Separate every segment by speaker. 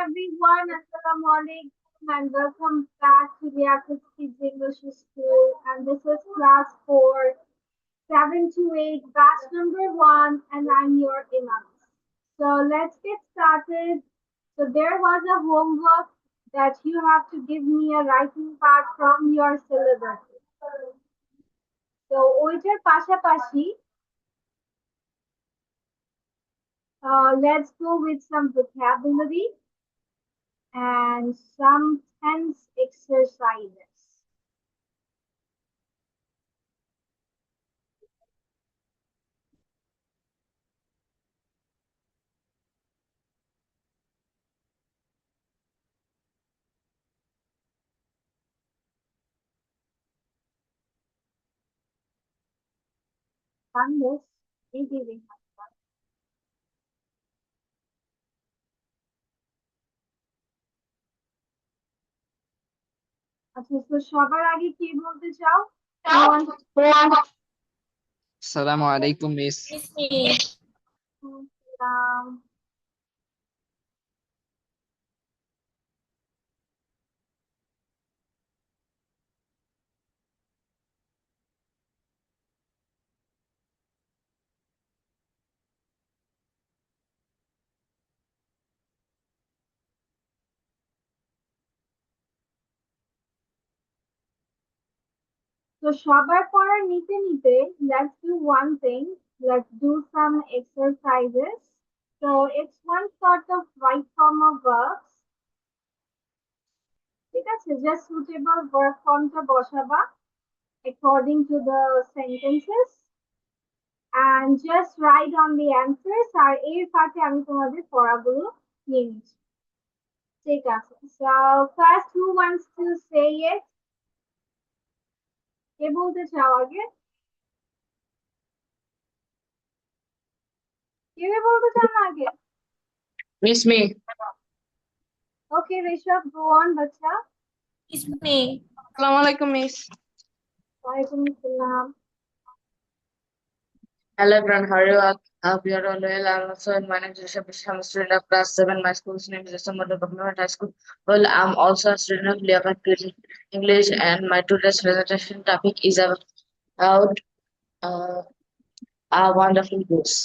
Speaker 1: everyone, Assalamu alaikum and welcome back to the Access Kids English School, and this is class 4, 7 to 8, batch number 1, and I'm your Imam. So let's get started. So there was a homework that you have to give me a writing part from your syllabus. So ওইটার পাশাপাশি let's go with some vocabulary and some tense exercises. Done this, maybe. আচ্ছা, তো সবার আগে কি বলতে চাও?
Speaker 2: Assalamu alaikum, miss.
Speaker 1: So সবার পড়া নিতে নিতে let's do one thing. Let's do some exercises. So it's one sort of right form of verbs. ঠিক আছে, just suitable verb formটা বসাবা according to the sentences and just write on the answers. আর এর ফাঁকে আমি তোমাদের পড়াগুলো নিয়ে নিচ্ছি। ঠিক আছে, so first who wants to say it? কে বলতে চাও আগে? কে বলতে চাও না আগে?
Speaker 2: Miss me.
Speaker 1: Okay, Rishabh, go on, bacha.
Speaker 3: It's me.
Speaker 2: Assalamu alaikum, miss.
Speaker 1: Walaikum assalam.
Speaker 2: Hello, everyone. How are you? I hope you are all well. I'm also my name is Rishabh. I'm a student of class 7. My school's name is Samad Government High School. Well, I'm also a student of Liaquat English, and my today's presentation topic is about a wonderful goose.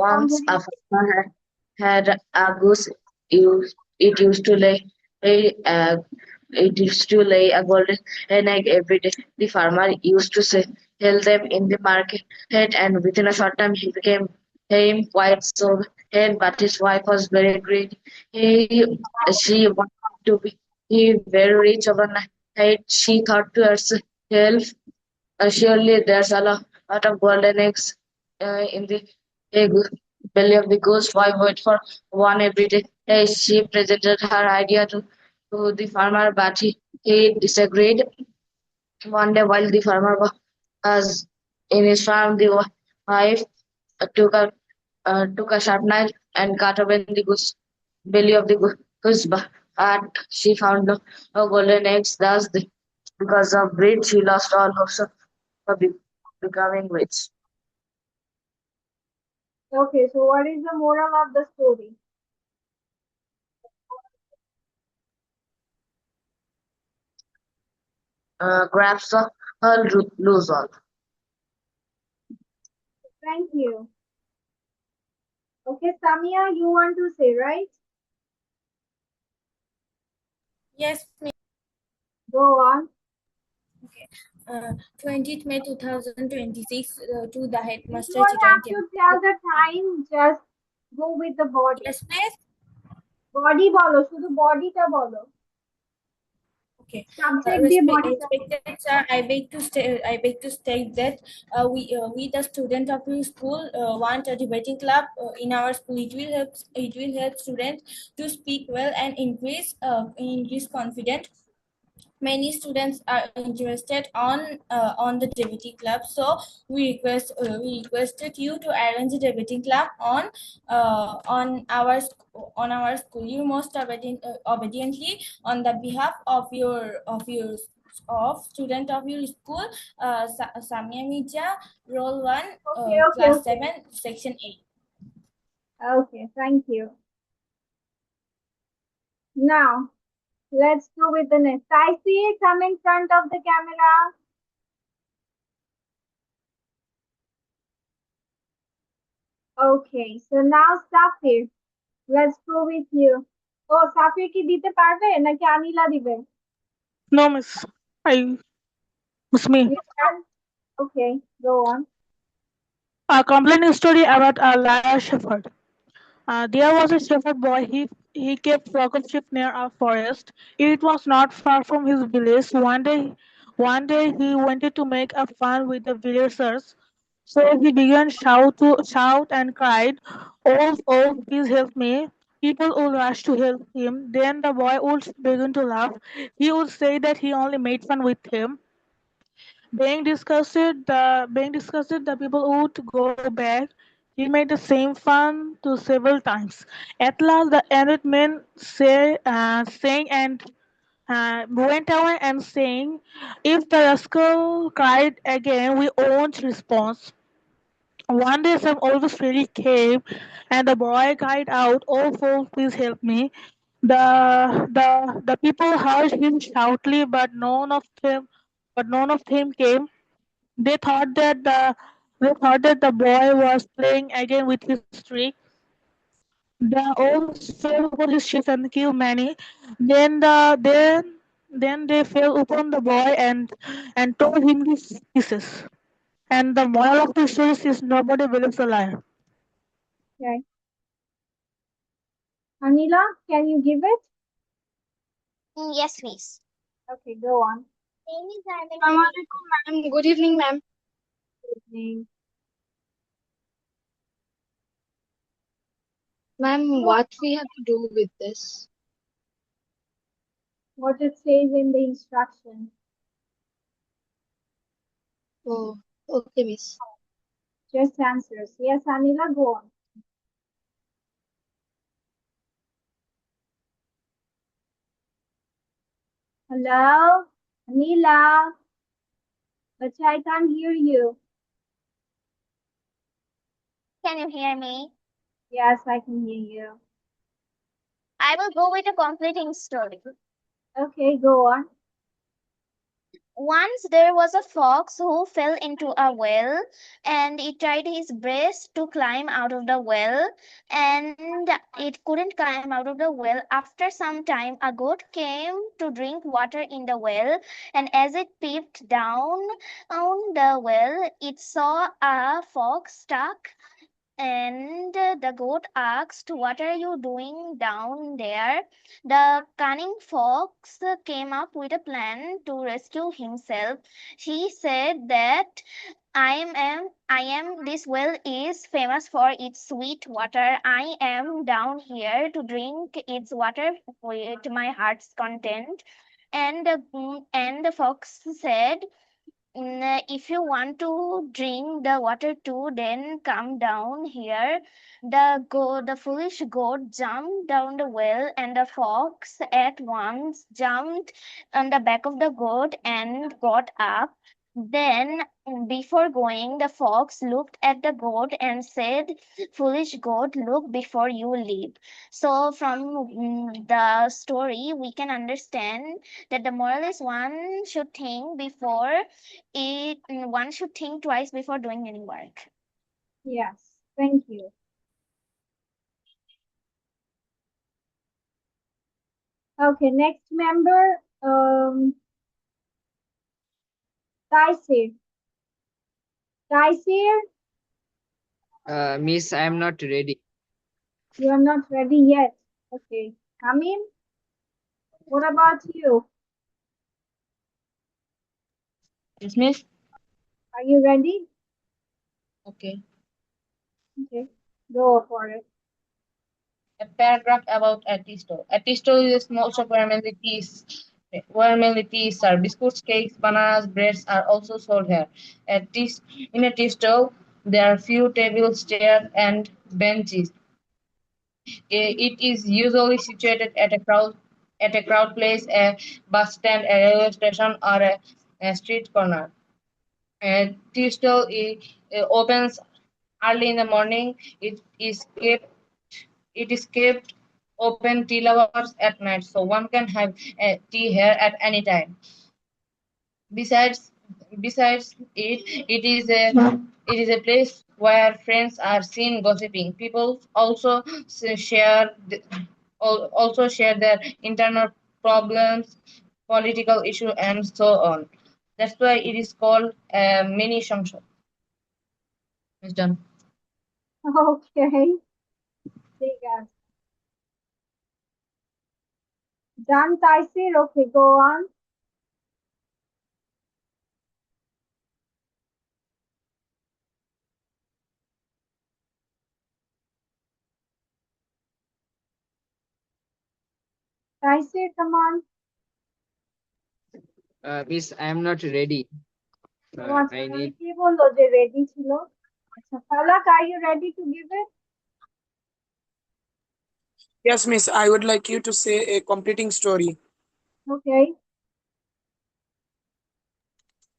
Speaker 2: Once a farmer had a goose. It used to lay a it used to lay a golden egg every day. The farmer used to sell them in the market, and within a short time he became him quite so head. But his wife was very greedy. She wanted to be very rich overnight. She thought to herself, surely there's a lot of golden eggs in the egg belly of the goose. Why wait for one every day? She presented her idea to the farmer, but he disagreed. One day, while the farmer was in his farm, the wife took a sharp knife and cut open the goose belly of the goose, but she found no golden eggs. Thus, because of greed, she lost all hopes of becoming rich.
Speaker 1: Okay, so what is the moral of the story?
Speaker 2: Grabs her lose all.
Speaker 1: Thank you. Okay, Samia, you want to say, right?
Speaker 3: Yes, me.
Speaker 1: Go on.
Speaker 3: Okay. 20th May 2026 to the headmaster.
Speaker 1: You don't have to tell the time, just go with the body.
Speaker 3: Yes, miss.
Speaker 1: Body bolo, শুধু bodyটা বলো।
Speaker 3: Okay.
Speaker 1: Subject দিয়ে body
Speaker 3: Respected sir, I beg to state that we the student of your school want a debating club in our school. It will help students to speak well and increase confidence. Many students are interested on the debating club, so we requested you to arrange a debating club on our school. You must obediently on the behalf of student of your school, Samia Mija, roll 1, class 7, section 8.
Speaker 1: Okay, thank you. Now, let's go with the next. Taisi, come in front of the camera. Okay, so now Safir, let's go with you. Oh, Safir কি দিতে পারবে নাকি আনিলা দিবে?
Speaker 4: No, miss. It's me.
Speaker 1: You can? Okay, go on.
Speaker 4: A complaining story about a liar shepherd. There was a shepherd boy. He kept flock of sheep near a forest. It was not far from his village. One day he wanted to make a fun with the villagers. So he began shout and cried, "Oh, oh, please help me!" People would rush to help him. Then the boy would begin to laugh. He would say that he only made fun with him. Being disgusted, the people would go back. He made the same fun to several times. At last, the errant men sang and went away and saying, "If the rascal cried again, we won't respond." One day, some older spirit came, and the boy cried out, "Oh, folks, please help me!" The people heard him shoutly, but none of them came. They thought that the boy was playing again with his trick. The owls fell upon his ships and killed many. Then they fell upon the boy and tore him to pieces. And the moral of the story is nobody believes a liar.
Speaker 1: Okay. Anila, can you give it?
Speaker 5: Yes, miss.
Speaker 1: Okay, go on.
Speaker 5: Assalamualaikum, ma'am. Good evening, ma'am.
Speaker 1: Evening.
Speaker 5: Ma'am, what we have to do with this?
Speaker 1: What it says in the instruction.
Speaker 5: Oh, okay, miss.
Speaker 1: Just answers. Yes, Anila, go on. Hello? Anila? But I can't hear you.
Speaker 5: Can you hear me?
Speaker 1: Yes, I can hear you.
Speaker 5: I will go with a completing story.
Speaker 1: Okay, go on.
Speaker 5: Once there was a fox who fell into a well, and he tried his best to climb out of the well, and it couldn't climb out of the well. After some time, a goat came to drink water in the well, and as it peeped down on the well, it saw a fox stuck. And the goat asked, "What are you doing down there?" The cunning fox came up with a plan to rescue himself. He said that this well is famous for its sweet water. I am down here to drink its water with my heart's content. And the fox said, If you want to drink the water too, then come down here." The foolish goat jumped down the well, and the fox at once jumped on the back of the goat and got up. Then, before going, the fox looked at the goat and said, "Foolish goat, look before you leap." So, from the story, we can understand that the moral is one should think twice before doing any work.
Speaker 1: Yes, thank you. Okay, next member, Taisir. Taisir,
Speaker 6: Miss, I am not ready.
Speaker 1: you are not ready yet. Okay, Amin, what about you?
Speaker 2: Yes, miss?
Speaker 1: Are you ready?
Speaker 2: Okay.
Speaker 1: Okay, go for it.
Speaker 2: A paragraph about Atisto. Atisto is most of where mainly teas are biscuits, cakes, bananas, breads are also sold here. In Atisto, there are few tables, chairs, and benches. It is usually situated at a crowd place, a bus stand, a railway station, or a street corner. Tea stall opens early in the morning. It is kept
Speaker 6: open tea lovers at night, so one can have tea here at any time. Besides, besides it is a place where friends are seen gossiping. People also also share their internal problems, political issue, and so on. That's why it is called a mini Samsung. It's done.
Speaker 1: Okay, ঠিক আছে. Done, Taisir? Okay, go on. Taisir, come on.
Speaker 7: Miss, I am not ready.
Speaker 1: ও আচ্ছা,
Speaker 7: I
Speaker 1: তাহলে
Speaker 7: need.
Speaker 1: কে বললো যে ready ছিল? আচ্ছা, Falak, are you ready to give it?
Speaker 8: Yes, miss, I would like you to say a completing story.
Speaker 1: Okay.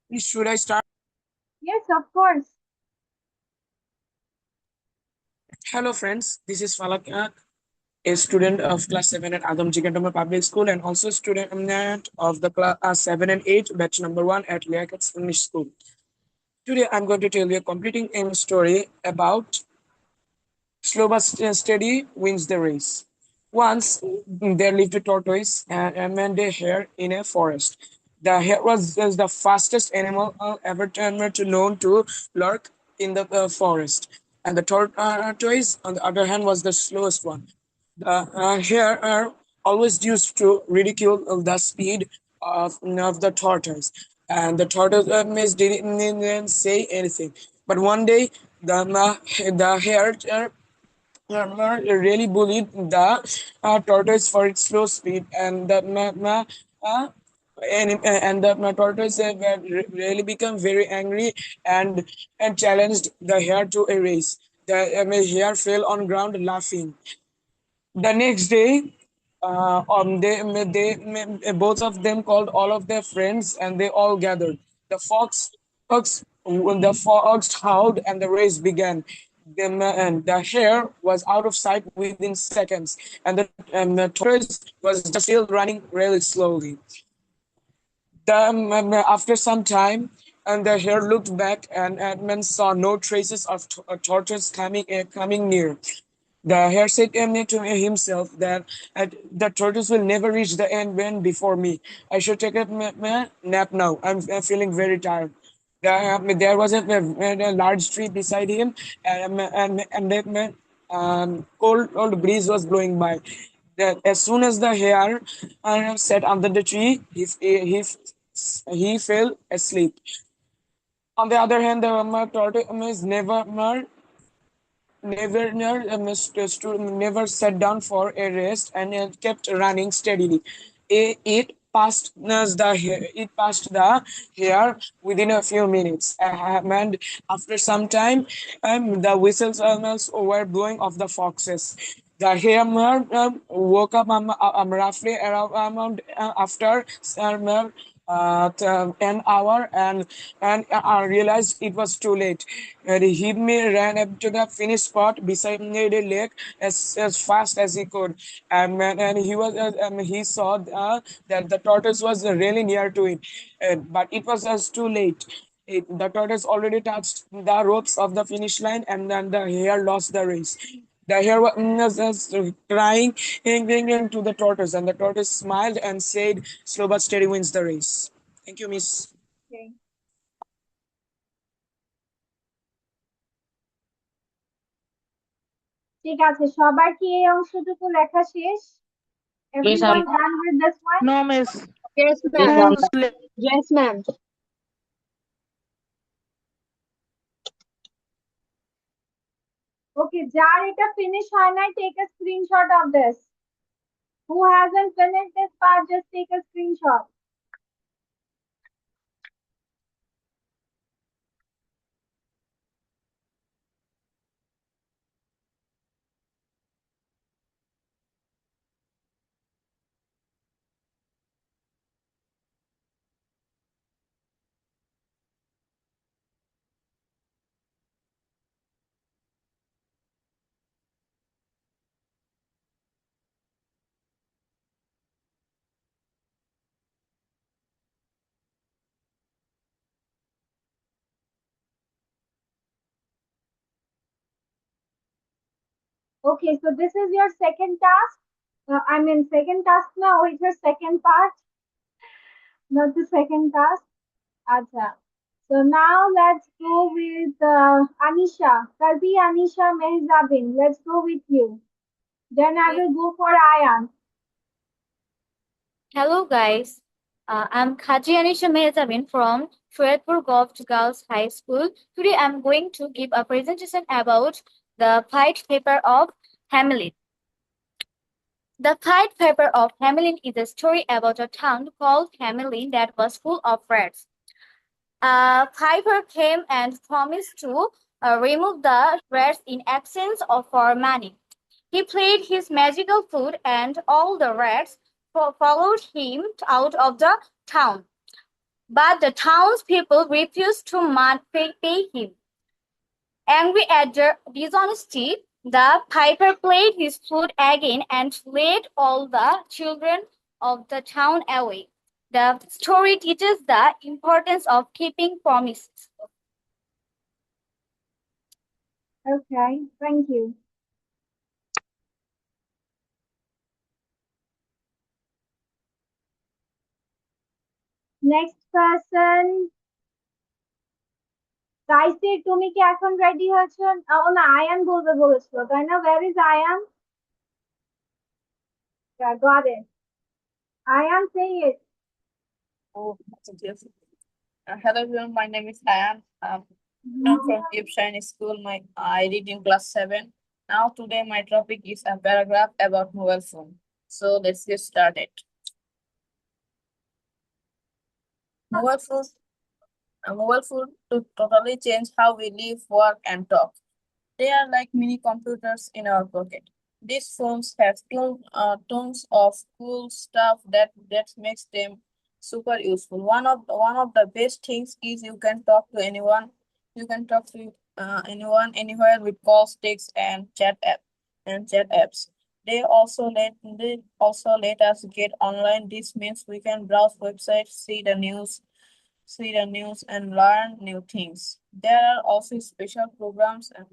Speaker 8: Please, should I start?
Speaker 1: Yes, of course.
Speaker 8: Hello, friends. This is Falak, a student of class 7 at Adam Jigantama Public School and also student of the class 7 and 8, batch number 1 at Liaquat English School. Today, I'm going to tell you a completing story about slow but steady wins the race. Once there lived a tortoise and a hare in a forest. The hare was the fastest animal ever to known to lurk in the forest, and the tortoise, on the other hand, was the slowest one. The hare are always used to ridicule the speed of the tortoise, and the tortoise didn't say anything. But one day, the hare really bullied the tortoise for its slow speed, and uh, the tortoise really become very angry and challenged the hare to a race. The hare fell on ground laughing. The next day, they both of them called all of their friends, and they all gathered. The fox howled, and the race began. The hare was out of sight within seconds, and the tortoise was just still running really slowly. After some time, and the hare looked back, and Edmund saw no traces of a tortoise coming near. The hare said to himself that the tortoise will never reach the end before me. I should take a nap now. I'm feeling very tired. There was a large tree beside him, and the cold breeze was blowing by. That as soon as the hare sat under the tree, he fell asleep. On the other hand, the tortoise never sat down for a rest, and it kept running steadily. It passed the hare within a few minutes, and after some time, the whistles were blowing of the foxes. The hare woke up roughly around after an hour, and realized it was too late. He ran up to the finish spot beside the lake as fast as he could, and he saw that the tortoise was really near to it, but it was just too late. The tortoise already touched the ropes of the finish line, and then the hare lost the race. The hare was just crying to the tortoise, and the tortoise smiled and said, "Slow but steady wins the race." Thank you, Miss.
Speaker 1: Okay. ঠিক আছে, সবার কি এই অংশটুকু লেখা শেষ?
Speaker 2: Yes,
Speaker 1: Everyone done with this one?
Speaker 4: No, miss.
Speaker 9: Yes,
Speaker 2: yes,
Speaker 9: ma'am.
Speaker 4: Yes,
Speaker 9: Yes, ma'am.
Speaker 1: Okay, যার এটা finish হয় নাই, take a screenshot of this. Who hasn't finished this part, just take a screenshot. Okay, so this is your second task. Second task now. It's your second part, not the second task. Acha. So now let's go with Anisha. Kalbi, Anisha, Mehzabin. Let's go with you. Then I will go for Ayan.
Speaker 9: Hello guys, I'm Khaji Anisha Mehzabin from Shredpur Govt Girls High School. Today I'm going to give a presentation about the Pied Piper of Hamelin. The Pied Piper of Hamelin is a story about a town called Hamelin that was full of rats. A piper came and promised to remove the rats in exchange for money. He played his magical flute, and all the rats followed him out of the town. But the townspeople refused to pay him. Angry at their dishonesty, the piper played his flute again and led all the children of the town away. The story teaches the importance of keeping promises.
Speaker 1: Okay, thank you. Next person. গাইসে তুমি কি এখন ready হয়েছো? ও না, আয়ান বলবে বলেছিল তাই না? Where is Ayan? Yeah, got it. Ayan, say it.
Speaker 6: Oh, yes. Hello everyone, my name is Ayan. I'm from Ipshine School. I read in class 7. Now today my topic is a paragraph about mobile phone. So let's get started. Mobile phone, a mobile phone to totally change how we live, work, and talk. They are like mini computers in our pocket. These phones have tons of cool stuff that makes them super useful. One of the best things is you can talk to anyone. You can talk to anyone anywhere with calls, texts, and chat apps. They also let us get online. This means we can browse websites, see the news, and learn new things. There are also special programs and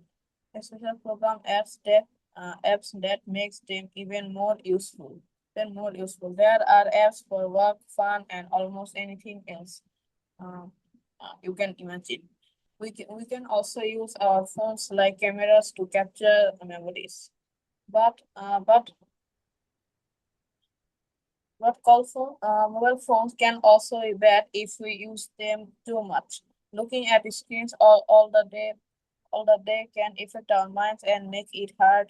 Speaker 6: special program apps that makes them even more useful. There are apps for work, fun, and almost anything else you can imagine. We can also use our phones like cameras to capture memories. But mobile phones can also be bad if we use them too much. Looking at the screens all the day can affect our minds and make it hard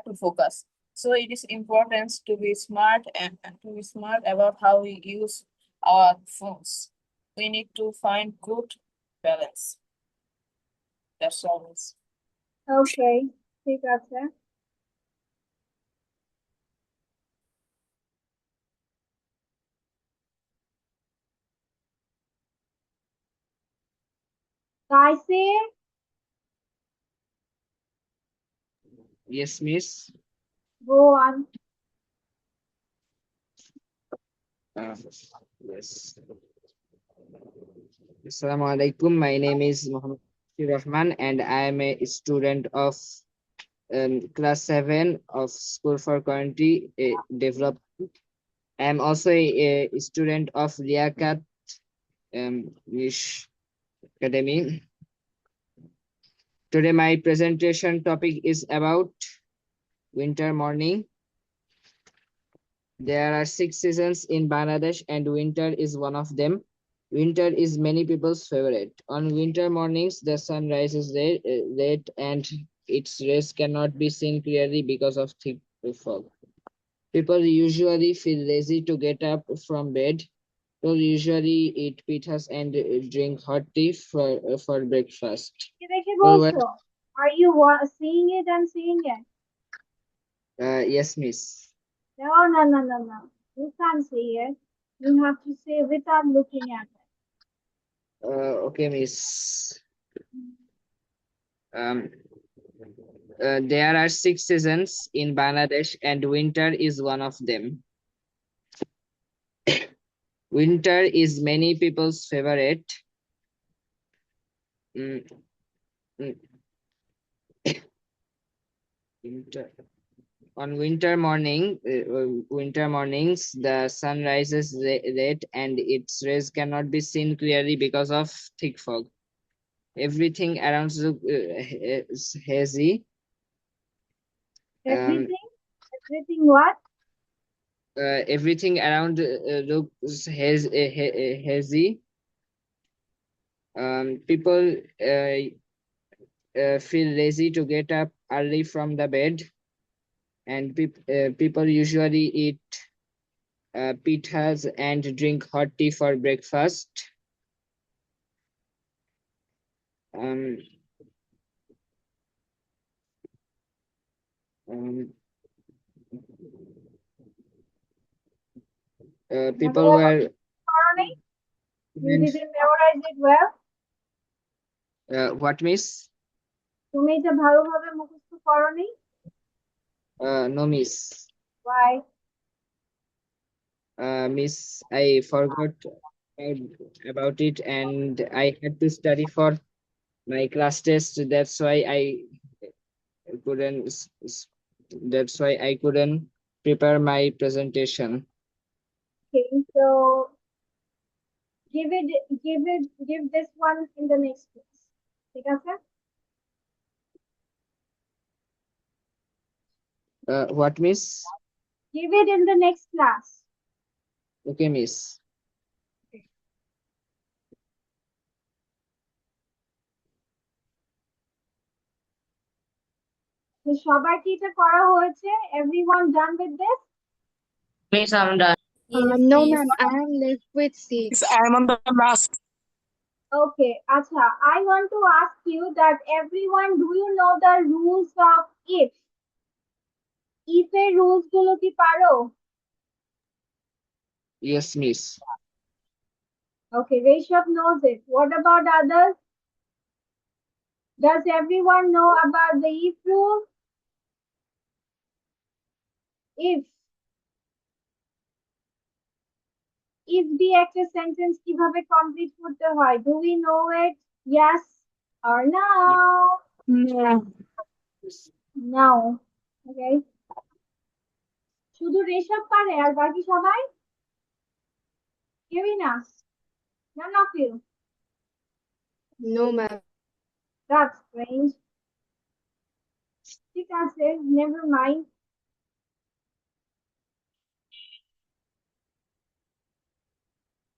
Speaker 6: to focus. So it is important to be smart and to be smart about how we use our phones. We need to find good balance. That's all.
Speaker 1: Okay, ঠিক আছে. গাইসে
Speaker 7: Yes, miss.
Speaker 1: go on.
Speaker 7: Yes. Assalamu alaikum. My name is Muhammad Rahman and I am a student of class 7 of School for Community Development. I am also a student of Liaquat Niche Academy. Today my presentation topic is about winter morning. There are 6 seasons in Bangladesh and winter is one of them. Winter is many people's favorite. On winter mornings, the sun rises late and its rays cannot be seen clearly because of thick fog. People usually feel lazy to get up from bed. People usually eat pitas and drink hot tea for breakfast.
Speaker 1: কি দেখে
Speaker 7: Well,
Speaker 1: বলছো? Are you seeing it and seeing it?
Speaker 7: yes, miss.
Speaker 1: No. You can't see it. You have to say without looking at it.
Speaker 7: Okay, miss. There are 6 seasons in Bangladesh and winter is one of them. Winter is many people's favorite. Winter. On winter mornings, the sun rises red and its rays cannot be seen clearly because of thick fog. Everything around is hazy.
Speaker 1: Everything what?
Speaker 7: Everything around looks hazy. People feel lazy to get up early from the bed, and people usually eat pitas and drink hot tea for breakfast. Um, um, People were
Speaker 1: Coroni? You didn't memorize it well?
Speaker 7: what, miss?
Speaker 1: তুমি এটা ভালোভাবে মুখস্থ করনি?
Speaker 7: No, miss.
Speaker 1: Why?
Speaker 7: Miss, I forgot about it and I had to study for my class test. That's why couldn't I couldn't prepare my presentation.
Speaker 1: Okay, so give this one in the next class. ঠিক আছে?
Speaker 7: What, miss?
Speaker 1: Give it in the next class.
Speaker 7: Okay, miss.
Speaker 1: তো সবার কি এটা করা হয়েছে? Everyone done with this?
Speaker 2: Miss, I'm done.
Speaker 10: No, ma'am, I am left with 6.
Speaker 8: Miss, I am on the last.
Speaker 1: Okay, acha. I want to ask you that everyone, do you know the rules of if? If এর rules গুলো কি পারো?
Speaker 7: Yes, miss.
Speaker 1: Okay, Rishabh knows it. What about others? Does everyone know about the if rule? If দিয়ে একটা sentence কিভাবে complete করতে হয়? Do we know it? Yes or no?
Speaker 4: No.
Speaker 1: No. Okay. শুধু রেশব পারে আর বাকি সবাই? কেউই না? None of you?
Speaker 10: No, ma'am.
Speaker 1: That's strange. ঠিক আছে, never mind.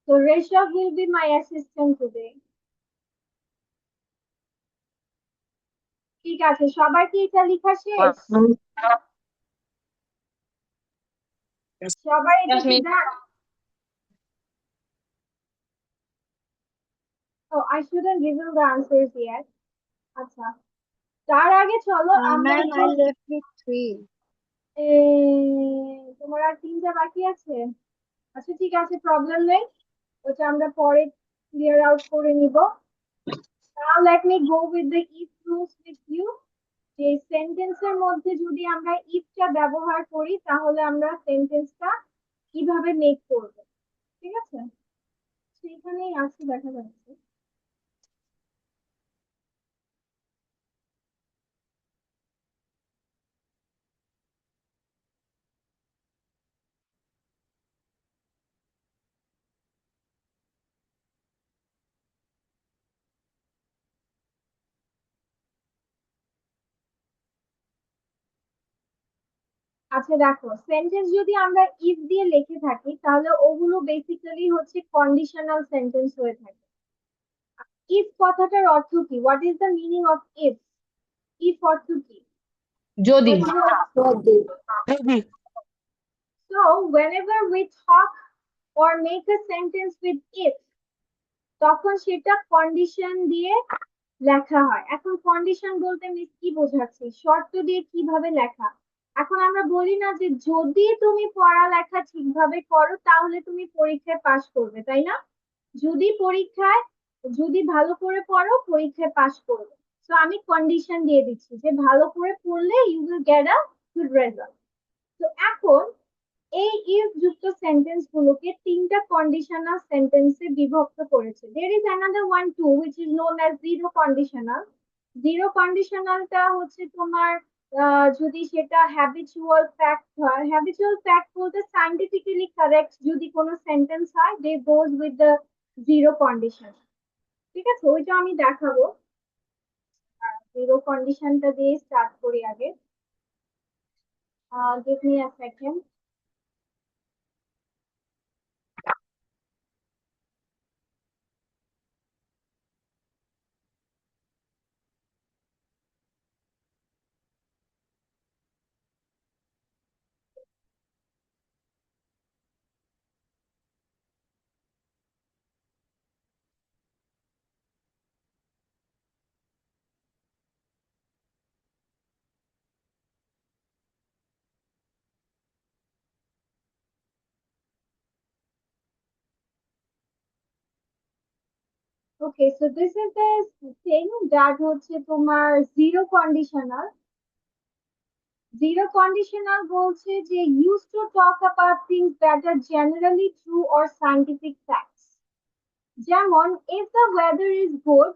Speaker 1: So Rishabh will be my assistant today. ঠিক আছে, সবার কি এটা লেখা শেষ? সবাই এটা কি done? Oh, I shouldn't reveal the answers yet. আচ্ছা, তার আগে চলো আমরা
Speaker 10: Ma'am, I left with 3.
Speaker 1: তোমার আর 3টা বাকি আছে? আচ্ছা ঠিক আছে, প্রবলেম নেই, ওটা আমরা পরে ক্লিয়ার আউট করে নিব। Now let me go with the if rules with you. যে সেন্টেন্সের মধ্যে যদি আমরা ইফটা ব্যবহার করি তাহলে আমরা সেন্টেন্সটা কিভাবে মেক করব, ঠিক আছে? সেখানেই আছে, দেখা যাচ্ছে। আচ্ছা দেখো, সেন্টেন্স যদি আমরা ইফ দিয়ে লিখে থাকি তাহলে ওগুলো বেসিক্যালি হচ্ছে কন্ডিশনাল সেন্টেন্স হয়ে থাকে। ইফ কথাটার অর্থ কি? What is the meaning of if? If অর্থ কি?
Speaker 6: যদি।
Speaker 4: Maybe.
Speaker 1: So whenever we talk or make a sentence with if, তখন সেটা কন্ডিশন দিয়ে লেখা হয়। এখন কন্ডিশন বলতে মিস কি বোঝাচ্ছি? শর্ত দিয়ে কিভাবে লেখা? এখন আমরা বলি না যে যদি তুমি পড়ালেখা ঠিকভাবে করো তাহলে তুমি পরীক্ষায় পাশ করবে, তাই না? যদি ভালো করে পড়ো পরীক্ষায় পাশ করবে। তো আমি কন্ডিশন দিয়ে দিচ্ছি যে ভালো করে পড়লে you will get a good result. তো এখন এই ইফ যুক্ত সেন্টেন্স গুলোকে 3টা কন্ডিশনাল সেন্টেন্সে বিভক্ত করেছে। There is another one too which is known as zero conditional. Zero কন্ডিশনালটা হচ্ছে তোমার যদি সেটা হ্যাবিচুয়াল ফ্যাক্ট হয়, হ্যাবিচুয়াল ফ্যাক্ট বলতে সায়েন্টিফিক্যালি কারেক্ট যদি কোনো সেন্টেন্স হয়, they goes with the zero condition. ঠিক আছে, ওইটা আমি দেখাবো। জিরো কন্ডিশনটা দিয়ে স্টার্ট করি আগে। Give me a second. Okay, so this is the thing that হচ্ছে তোমার জিরো কন্ডিশনাল। জিরো কন্ডিশনাল বলছে যে use to talk about things that are generally true or scientific facts. যেমন if the weather is good,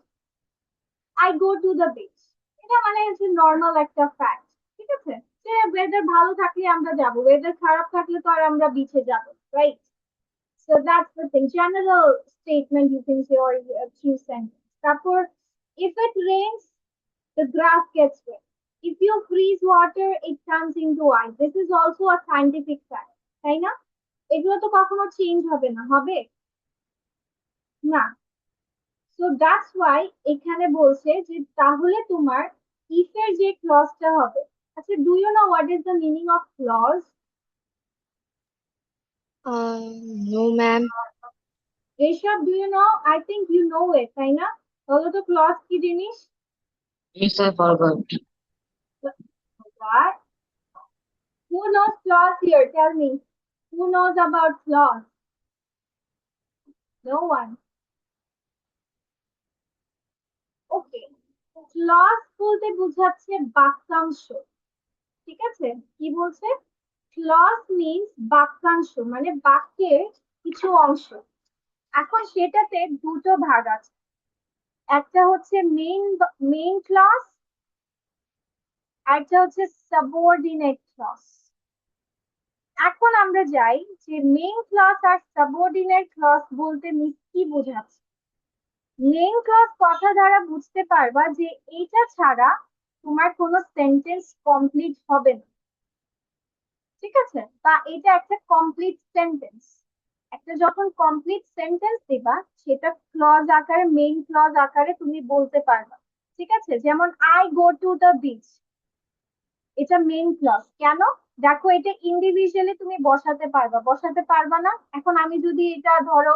Speaker 1: I go to the beach. এটা মানে হচ্ছে normal একটা fact. ঠিক আছে, যে ওয়েদার ভালো থাকলে আমরা যাব, ওয়েদার খারাপ থাকলে তো আর আমরা বিচে যাব, right? So that's the thing. General statement you can say, or a true sentence. তারপর, if it rains, the grass gets wet. If you freeze water, it turns into ice. This is also a scientific fact. তাই না? এগুলো তো কখনো change হবে না, হবে না। সো দ্যাটস ওয়াই এখানে বলছে যে তাহলে তোমার ইফ এর যে ক্লজটা হবে। আচ্ছা, do you know what is the meaning of clause?
Speaker 10: No, ma'am.
Speaker 1: Reshab, do you know? I think you know it, তাই না? বলো তো ক্লজ কি জিনিস?
Speaker 2: Yes, I forgot.
Speaker 1: What? Who knows clause here? Tell me. Who knows about clause? No one. Okay. Clause বলতে বোঝাচ্ছে বাক্যাংশ। ঠিক আছে, কি বলছে? ক্লজ মিন্স বাক্যাংশ, মানে বাক্যের কিছু অংশ। এখন সেটাতে দুটো ভাগ আছে, একটা হচ্ছে মেইন ক্লজ, একটা হচ্ছে সাবঅর্ডিনেট ক্লজ। এখন আমরা যাই যে মেইন ক্লজ আর সাবঅর্ডিনেট ক্লজ বলতে কি বোঝাচ্ছে। মেইন ক্লজ কথা দ্বারা বুঝতে পারবা যে এইটা ছাড়া তোমার কোনো সেন্টেন্স কমপ্লিট হবে না। ঠিক আছে, বা এটা একটা কমপ্লিট সেন্টেন্স। একটা যখন কমপ্লিট সেন্টেন্স দিবা, সেটা ক্লজ আকারে, মেইন ক্লজ আকারে তুমি বলতে পারবা। ঠিক আছে, যেমন I go to the beach, এটা মেইন ক্লজ। কেন? দেখো, এটা ইন্ডিভিজুয়ালি তুমি বসাতে পারবা না। এখন আমি যদি এটা ধরো,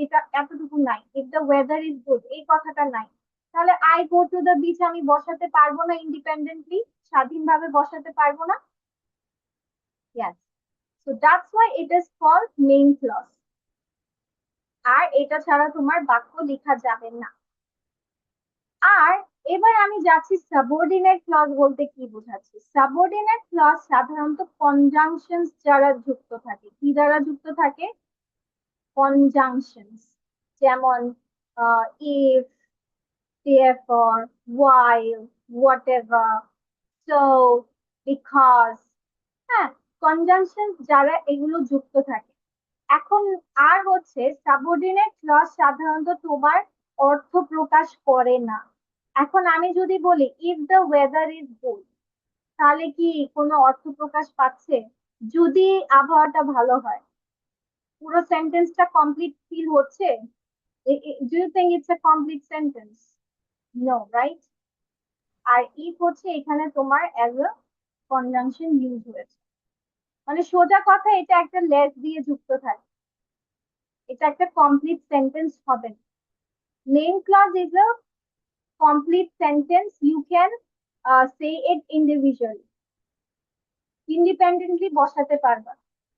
Speaker 1: এটা এতটুকু নাই, if the weather is good, এই কথাটা নাই, তাহলে I go to the beach আমি বসাতে পারবো না ইন্ডিপেন্ডেন্টলি, স্বাধীনভাবে বসাতে পারবো না। Yes. So that's why it is called main clause. আর এটা ছাড়া তোমার বাক্য লেখা যাবে না। আর এবার আমি যাচ্ছি সাবঅর্ডিনেট ক্লজ বলতে কি বোঝাচ্ছি। সাবঅর্ডিনেট ক্লজ সাধারণত কনজাংশনস যারা যুক্ত থাকে। কি দ্বারা যুক্ত থাকে? কনজাংশনস। যেমন if, therefore, while, whatever, so, because। হ্যাঁ, কনজাংশন যারা এগুলো যুক্ত থাকে। এখন আর হচ্ছে সাবঅর্ডিনেট ক্লজ সাধারণত তোমার অর্থ প্রকাশ করে না। এখন আমি যদি বলি if the weather is good, তাহলে কি কোনো অর্থ প্রকাশ পাচ্ছে? যদি আবহাওয়াটা ভালো হয়, পুরো সেন্টেন্সটা কমপ্লিট ফিল হচ্ছে? Do you think it's a complete sentence? No, right? আর ইফ হচ্ছে এখানে তোমার অ্যাজ আ কনজাংশন ইউজ হয়েছে, মানে সোজা কথা এটা একটা লেস দিয়ে যুক্ত থাকে, এটা একটা কমপ্লিট সেন্টেন্স হবে না। Main clause is a complete sentence, you can say it individually, independently বসাতে পারবা,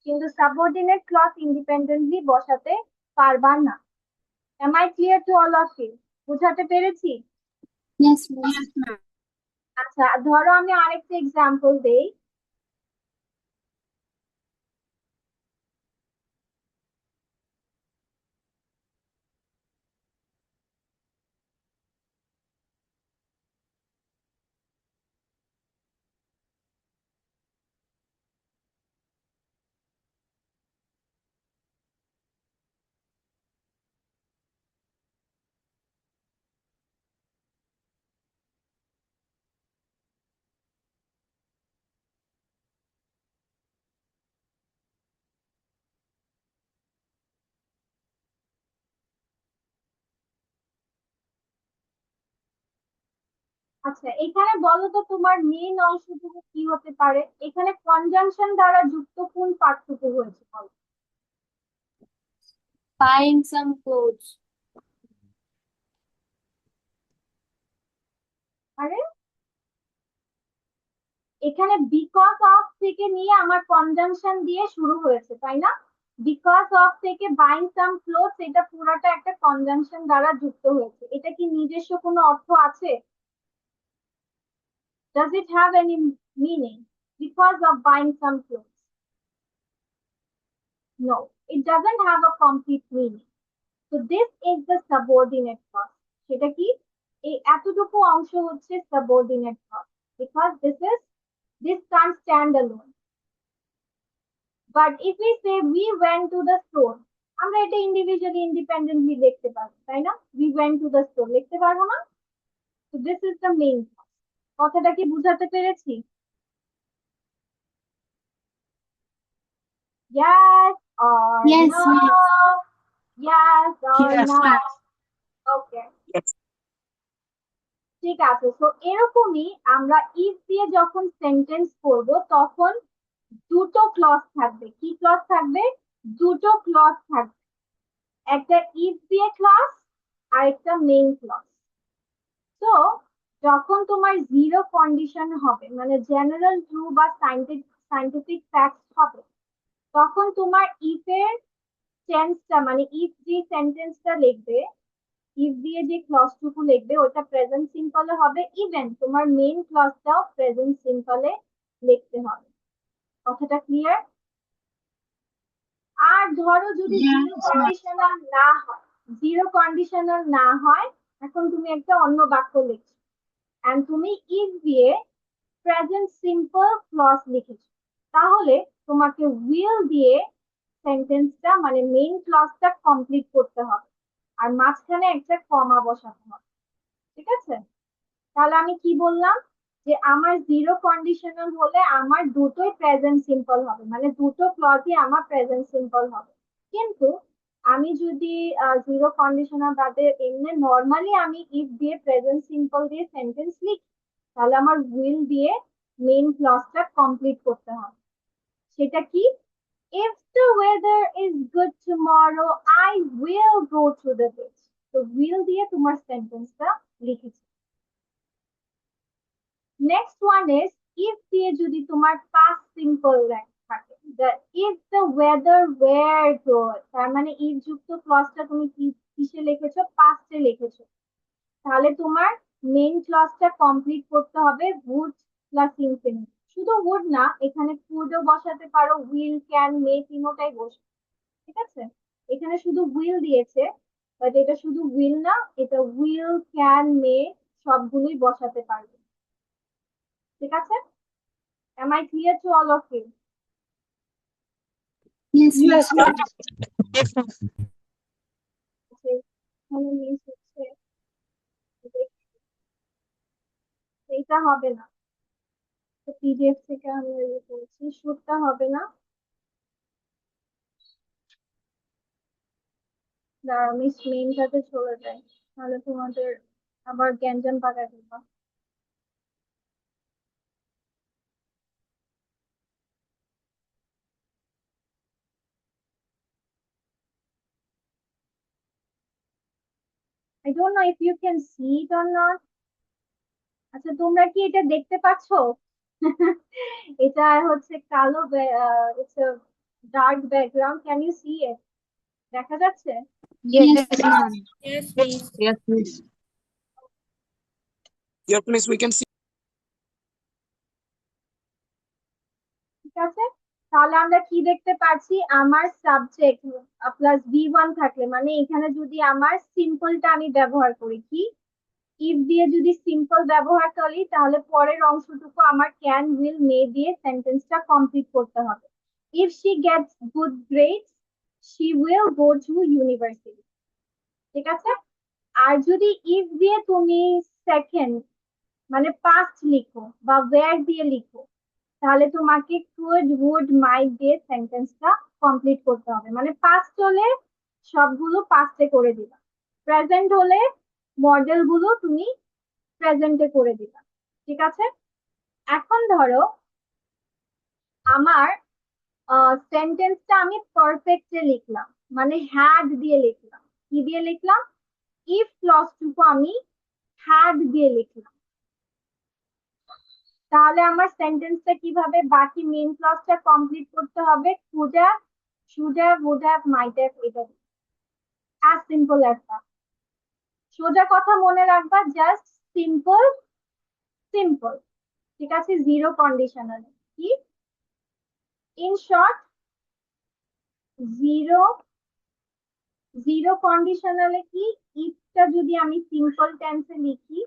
Speaker 1: কিন্তু সাবঅর্ডিনেট ক্লজ ইন্ডিপেন্ডেন্টলি বসাতে পারবা না। Am I clear to all of you? বুঝাতে পেরেছি?
Speaker 10: Yes, ma'am.
Speaker 1: আচ্ছা, ধরো আমি আরেকটা এক্সাম্পল দেই। আচ্ছা, এখানে বলো তো তোমার মেইন অংশটুকু কি হতে পারে? এখানে কনজাংশন দ্বারা যুক্ত কোন পার্টটুকু হয়েছে বলো?
Speaker 10: Buying some clothes.
Speaker 1: আরে এখানে বিকজ অফ থেকে নিয়ে আমার কনজাংশন দিয়ে শুরু হয়েছে, তাই না? বিকজ অফ থেকে বাইং সাম ক্লোথস, এটা পুরোটা একটা কনজাংশন দ্বারা যুক্ত হয়েছে। এটা কি নিজস্ব কোনো অর্থ আছে? Does it have any meaning? Because of buying some clothes? No, it doesn't have a complete meaning. So this is the subordinate clause. সেটা কি? এই এতটুকু অংশ হচ্ছে subordinate clause because this can't stand alone. But if we say we went to the store, আমরা এটা individually independently লিখতে পারবো, তাই না? We went to the store লিখতে পারবো না? So this is the main clause. কথাটা কি বুঝাতে পেরেছি? Yes or
Speaker 10: Yes,
Speaker 1: no?
Speaker 10: ma'am.
Speaker 1: Yes or
Speaker 4: Yes,
Speaker 1: no?
Speaker 4: ma'am.
Speaker 1: Okay. ঠিক আছে, তো এরকমই আমরা ইফ দিয়ে যখন সেন্টেন্স করব তখন দুটো ক্লজ থাকবে। কি ক্লজ থাকবে? দুটো ক্লজ থাকবে, একটা ইফ দিয়ে ক্লজ আর একটা মেইন ক্লজ। তো যখন তোমার জিরো কন্ডিশন হবে, মানে জেনারেল ট্রু বা সাইন্টিফিক ফ্যাক্ট হবে, তখন তোমার ইফ এর টেন্সটা, মানে ইফ যে সেন্টেন্সটা লিখবে, ইফ দিয়ে যে ক্লজটুকু লিখবে ওটা প্রেজেন্ট সিম্পলে হবে, ইভেন তোমার মেইন ক্লজটাও প্রেজেন্ট সিম্পলে লিখতে হবে। কথাটা ক্লিয়ার? আর ধরো যদি জিরো কন্ডিশনাল না হয়, জিরো কন্ডিশনাল না হয়, এখন তুমি একটা অন্য বাক্য লিখছো এন্ড তুমি ইফ দিয়ে প্রেজেন্ট সিম্পল ক্লজ লিখেছো, তাহলে তোমাকে উইল দিয়ে সেন্টেন্সটা, মানে মেইন ক্লজটা কমপ্লিট করতে হবে আর মাঝখানে একটা কমা বসাতে হবে। ঠিক আছে? তাহলে আমি কি বললাম, যে আমার জিরো কন্ডিশনাল হলে আমার দুটোই প্রেজেন্ট সিম্পল হবে, মানে দুটো ক্লজই আমার প্রেজেন্ট সিম্পল হবে। কিন্তু আমি যদি জিরো কন্ডিশনাল বাদে এমনি নর্মালি আমি ইফ দিয়ে প্রেজেন্ট সিম্পল দিয়ে সেন্টেন্স লিখি, তাহলে আমার উইল দিয়ে মেইন ক্লজটা কমপ্লিট করতে হবে। সেটা কি? If the weather is good tomorrow, I will go to the beach. তো will দিয়ে তোমার সেন্টেন্সটা লিখেছি। নেক্সট ওয়ান ইজ ইফ দিয়ে যদি তোমার পাস্ট সিম্পল থাকে, if the weather were good, তার মানে ইফ যুক্ত ক্লজটা তুমি কিসে লিখেছো? পাস্টে লিখেছো, তাহলে তোমার মেইন ক্লজটা কমপ্লিট করতে হবে উড প্লাস ইনফিনিটিভ। শুধু উড না, এখানে কুডও বসাতে পারো, উইল, ক্যান, মে তিনটাই বসবে। ঠিক আছে? এখানে শুধু উইল দিয়েছে, বাট এটা শুধু উইল না, এটা উইল, ক্যান, মে সবগুলোই বসাতে পারবে। ঠিক আছে? Am I clear to all of you?
Speaker 10: Yes,
Speaker 4: Yes,
Speaker 10: ma'am.
Speaker 4: ma'am. Yes, ma'am.
Speaker 1: Okay. এখানে মিস হচ্ছে, এইটা হবে না, তো পিডিএফ থেকে আমি ইয়ে করেছি, শুটটা হবে না। দাঁড়াও, আমি মেইনটাতে চলে যাই, তাহলে তোমাদের আবার গ্যাঞ্জাম পাকায় ফেলবা। I don't know if you can see it or not. আচ্ছা, তোমরা কি এটা দেখতে পাচ্ছো? এটা হচ্ছে কালো, it's a dark background. Can you see it? দেখা যাচ্ছে?
Speaker 10: Yes,
Speaker 4: Yes,
Speaker 10: ma'am.
Speaker 3: Yes, please.
Speaker 4: yes, please.
Speaker 8: Here, please, we can see.
Speaker 1: ঠিক আছে, তাহলে আমরা কি দেখতে পাচ্ছি, আমার সাবজেক্ট প্লাস V1 থাকলে, মানে এখানে যদি আমার সিম্পলটা আমি ব্যবহার করি, কি ইফ দিয়ে যদি সিম্পল ব্যবহার করি, তাহলে পরের অংশটুকু আমার ক্যান, উইল, মে দিয়ে সেন্টেন্সটা কমপ্লিট করতে হবে। If she gets good grades, she will go to university. ঠিক আছে? আর যদি ইফ দিয়ে তুমি সেকেন্ড, মানে পাস্ট লিখো বা ওয়্যার দিয়ে লিখো, তাহলে তোমাকে কুড, উড, মাইট দিয়ে সেন্টেন্সটা কমপ্লিট করতে হবে। মানে পাস্ট হলে সবগুলো পাস্টে করে দিবা, প্রেজেন্ট হলে মডেল গুলো তুমি প্রেজেন্টে করে দিলাম। ঠিক আছে, এখন ধরো আমার সেন্টেন্সটা আমি পারফেক্টে লিখলাম, মানে হ্যাড দিয়ে লিখলাম। কি দিয়ে লিখলাম? ইফ ক্লজটুকু আমি হ্যাড দিয়ে লিখলাম। তাহলে আমার সেন্টেন্সটা কিভাবে, বাকি মেইন ক্লজটা কমপ্লিট করতে হবে? Could have, should have, would have, might have, এটা অ্যাজ সিম্পল অ্যাজ দ্যাট। সোজা কথা মনে রাখবা, জাস্ট সিম্পল সিম্পল। ঠিক আছে, জিরো কন্ডিশনাল। কি ইন শর্ট, জিরো জিরো কন্ডিশনালে কি, ইফটা যদি আমি সিম্পল টেন্সে লিখি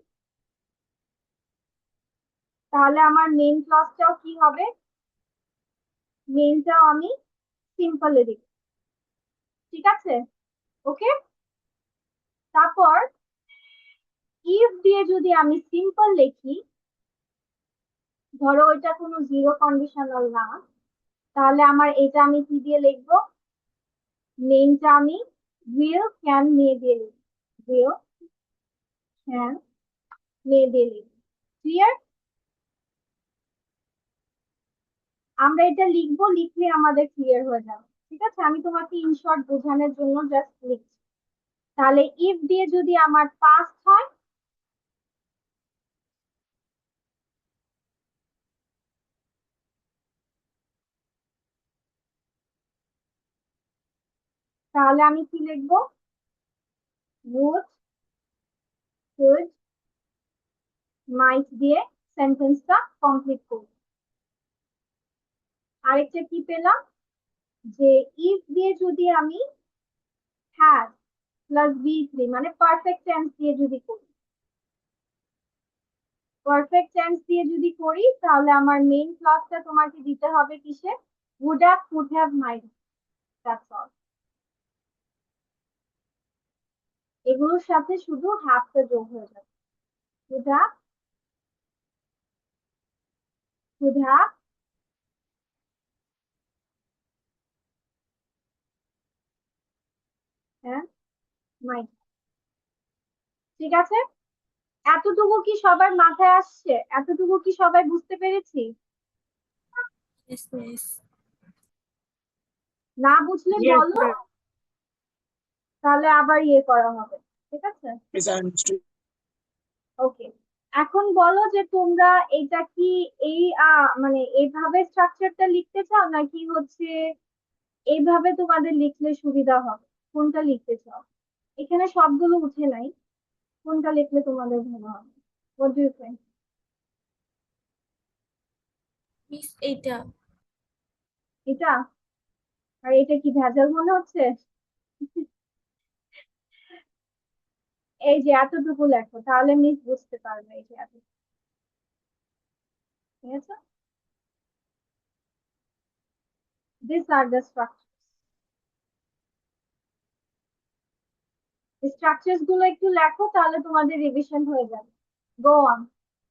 Speaker 1: তাহলে আমার মেইন ক্লজটাও কি হবে, মেইনটাও আমি সিম্পলে লিখব। ঠিক আছে, ওকে। তারপর ইফ দিয়ে যদি আমি সিম্পল লিখি, ধরো এটা কোনো জিরো কন্ডিশনাল না, তাহলে আমার এটা আমি কি দিয়ে লিখবো? মেইনটা আমি উইল ক্যান মে দিয়ে লিখবো, উইল ক্যান মে দিয়ে লিখবো। ক্লিয়ার? আমরা এটা লিখবো, লিখলে আমাদের ক্লিয়ার হয়ে যাবে। ঠিক আছে, আমি তোমাকে ইন শর্ট বোঝানোর জন্য জাস্ট লিখছি। তাহলে ইফ দিয়ে যদি আমার পাস্ট হয়, তাহলে আমি কি লিখবো? would, could, might দিয়ে সেন্টেন্সটা কমপ্লিট করব। আরেকটা কি পেলাম, যে ইফ দিয়ে যদি আমি হ্যাড প্লাস বি3 মানে পারফেক্ট টেন্স দিয়ে যদি করি, পারফেক্ট টেন্স দিয়ে যদি করি তাহলে আমার মেইন ক্লজটা তোমাকে দিতে হবে কিসে? would have, could have, might have, that's all। এগুলোর সাথে শুধু হ্যাভটা যোগ হয়ে যাবে। would have, could have, and might have। ঠিক আছে, এতটুকু কি সবার মাথায় আসছে? এতটুকু কি সবাই বুঝতে পেরেছি?
Speaker 3: Yes, yes.
Speaker 1: না বুঝলে
Speaker 8: Yes,
Speaker 1: বলো, তাহলে আবার ইয়ে করা হবে। ঠিক আছে,
Speaker 8: yes, I understood.
Speaker 1: ওকে। এখন বলো যে তোমরা এটা কি এই মানে এইভাবে স্ট্রাকচারটা লিখতে চাও, নাকি হচ্ছে এইভাবে তোমাদের লিখলে সুবিধা হবে? কোনটা লিখতে চাও? এখানে সবগুলো উঠে নাই, কোনটা লিখলে তোমাদের ভালো হবে? What do you think?
Speaker 3: Miss এটা।
Speaker 1: এটা? আর এটা কি ভেজাল মনে হচ্ছে? এই যে এতটুকু লেখো, তাহলে মিস বুঝতে পারবে। এই যে এতটুকু, ঠিক আছে? These are the structures. Structures গুলো একটু লেখো, তাহলে তোমাদের রিভিশন হয়ে যাবে। গো অন,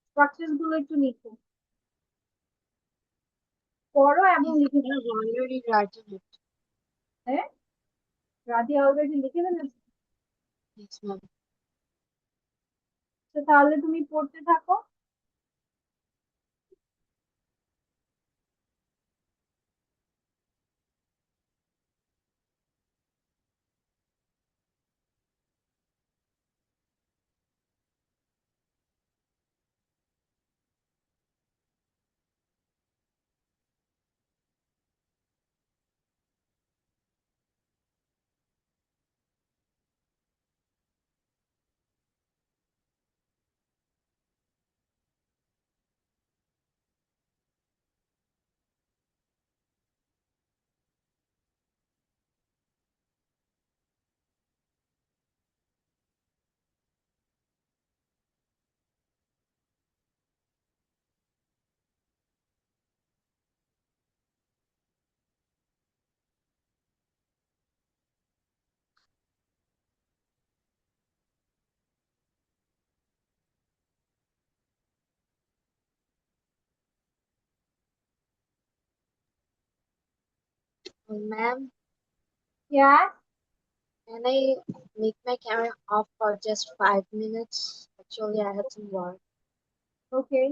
Speaker 1: স্ট্রাকচারস গুলো একটু লিখো, পড়ো এবং লিখে দাও।
Speaker 2: already writing it.
Speaker 1: হ্যাঁ, রাধিয়া অলরেডি লিখে ফেলেছে।
Speaker 2: Yes, ma'am.
Speaker 1: তো তাহলে তুমি পড়তে থাকো।
Speaker 2: Ma'am,
Speaker 1: Yes,
Speaker 2: can I make my camera off for just 5 minutes? Actually, I had some work.
Speaker 1: Okay.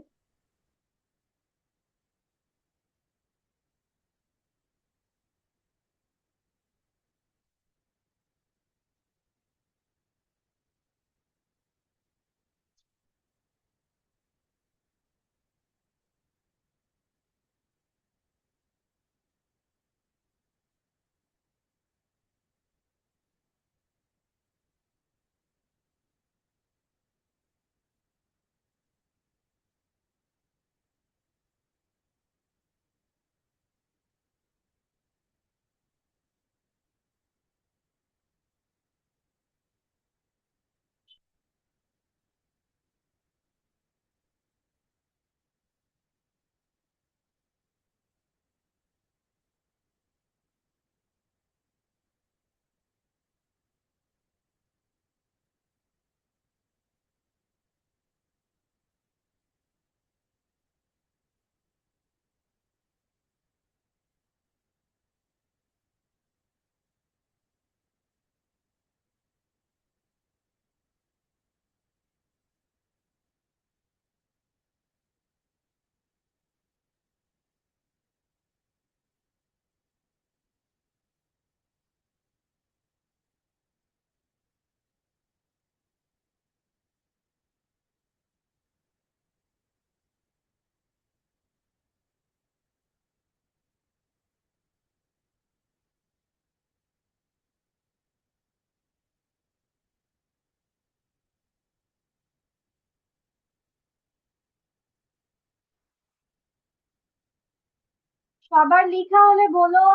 Speaker 1: সবার লেখা হলে বলো।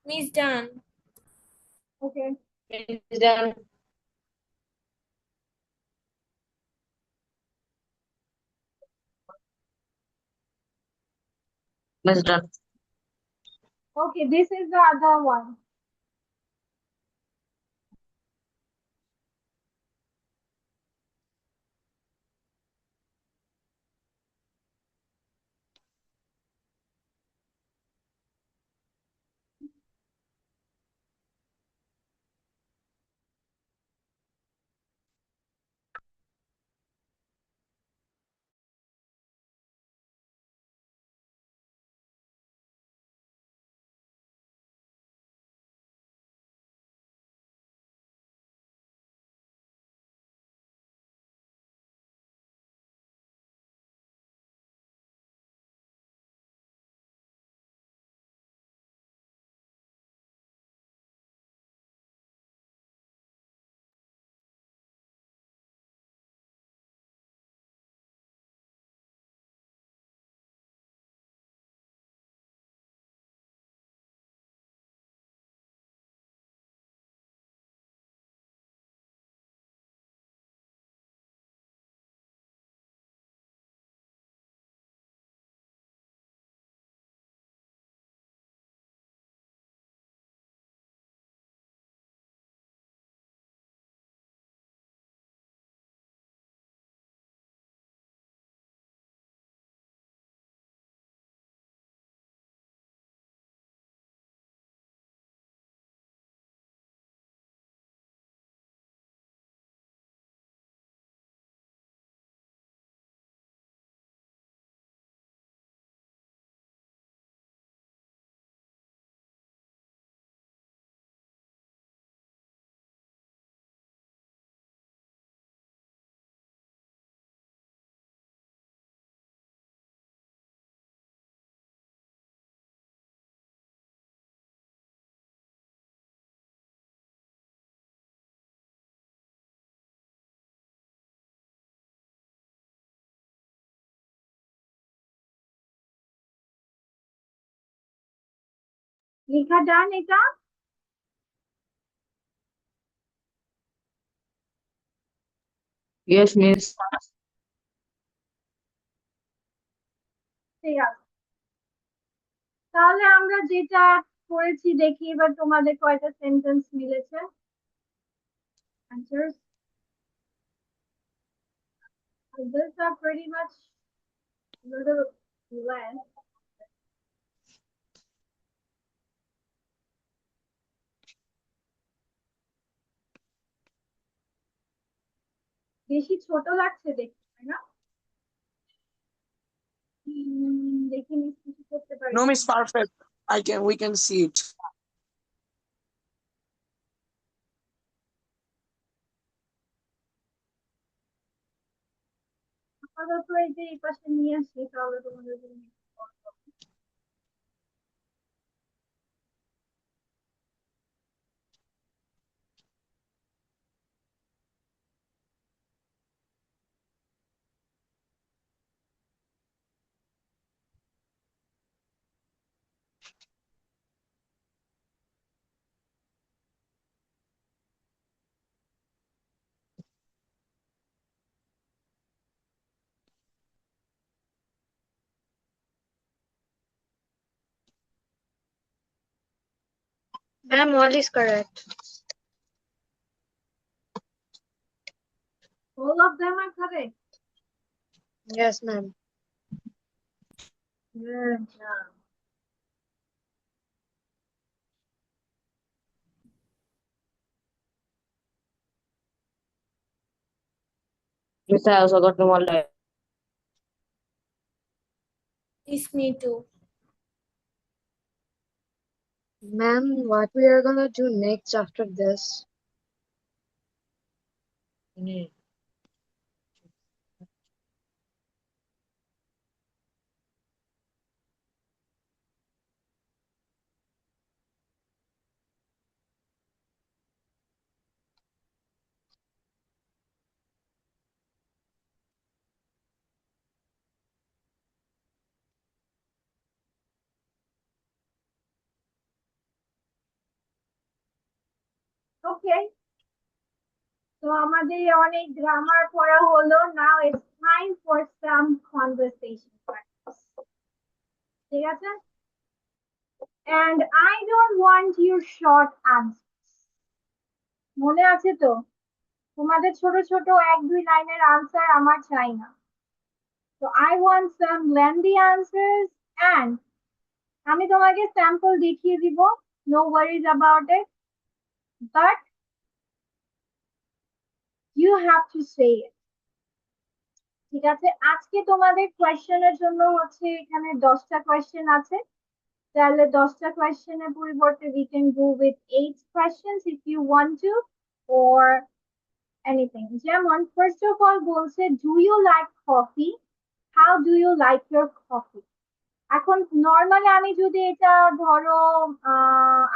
Speaker 3: Miss done.
Speaker 1: Okay.
Speaker 6: Is done.
Speaker 2: Miss done.
Speaker 1: Okay, this is the other one. লেখা ডান এটা?
Speaker 2: Yes, Miss.
Speaker 1: ঠিক আছে। তাহলে আমরা যেটা করেছি দেখি এবার তোমাদের কয়টা সেন্টেন্স মিলেছে। Answers. These are pretty much little less. বেশি ছোট লাগছে দেখতে, তাই না? দেখি মিস কিছু করতে পারি।
Speaker 8: No, Miss, perfect. We can see it.
Speaker 1: আপাতত এই যে এই পাশে নিয়ে আসি তাহলে তোমাদের জন্য
Speaker 10: Ma'am, all is correct.
Speaker 1: all of them are correct.
Speaker 10: Yes, ma'am.
Speaker 1: Good job.
Speaker 2: Miss, I also got no more life.
Speaker 3: It's me too.
Speaker 10: Ma'am, what we are gonna do next after this?
Speaker 1: Okay. তো আমাদের অনেক grammar পড়া হলো, now it's time for some conversation practice. ঠিক আছে? And I don't want your short answers. মনে আছে তো? তোমাদের ছোট ছোট 1-2 লাইনের আনসার আমার চাই না। So I want some lengthy answers and আমি তোমাকে স্যাম্পল দেখিয়ে দিব, no worries about it, but you have to say it. ঠিক আছে? আজকে তোমাদের কোয়েশ্চেনের জন্য হচ্ছে এখানে 10টা কোয়েশ্চেন আছে, তাহলে 10টা কোয়েশ্চেনের পরিবর্তে we can go with 8 questions if you want to, or anything. যেমন first of all বলছে do you like coffee? How do you like your coffee? এখন নরমালি আমি যদি এটা ধরো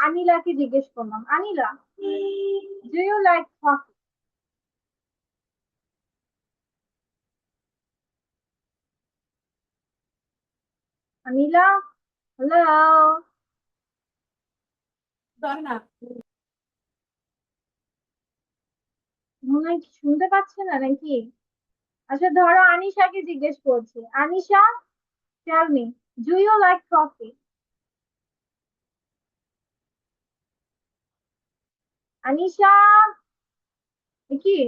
Speaker 1: আনিলাকে জিজ্ঞেস করলাম, আনিলা do you like coffee? আনিলা, হ্যালো, মনে হয় শুনতে পাচ্ছে না নাকি? আচ্ছা ধরো আনিশাকে জিজ্ঞেস করছি, Anisha tell me, do you like coffee? Anisha, কি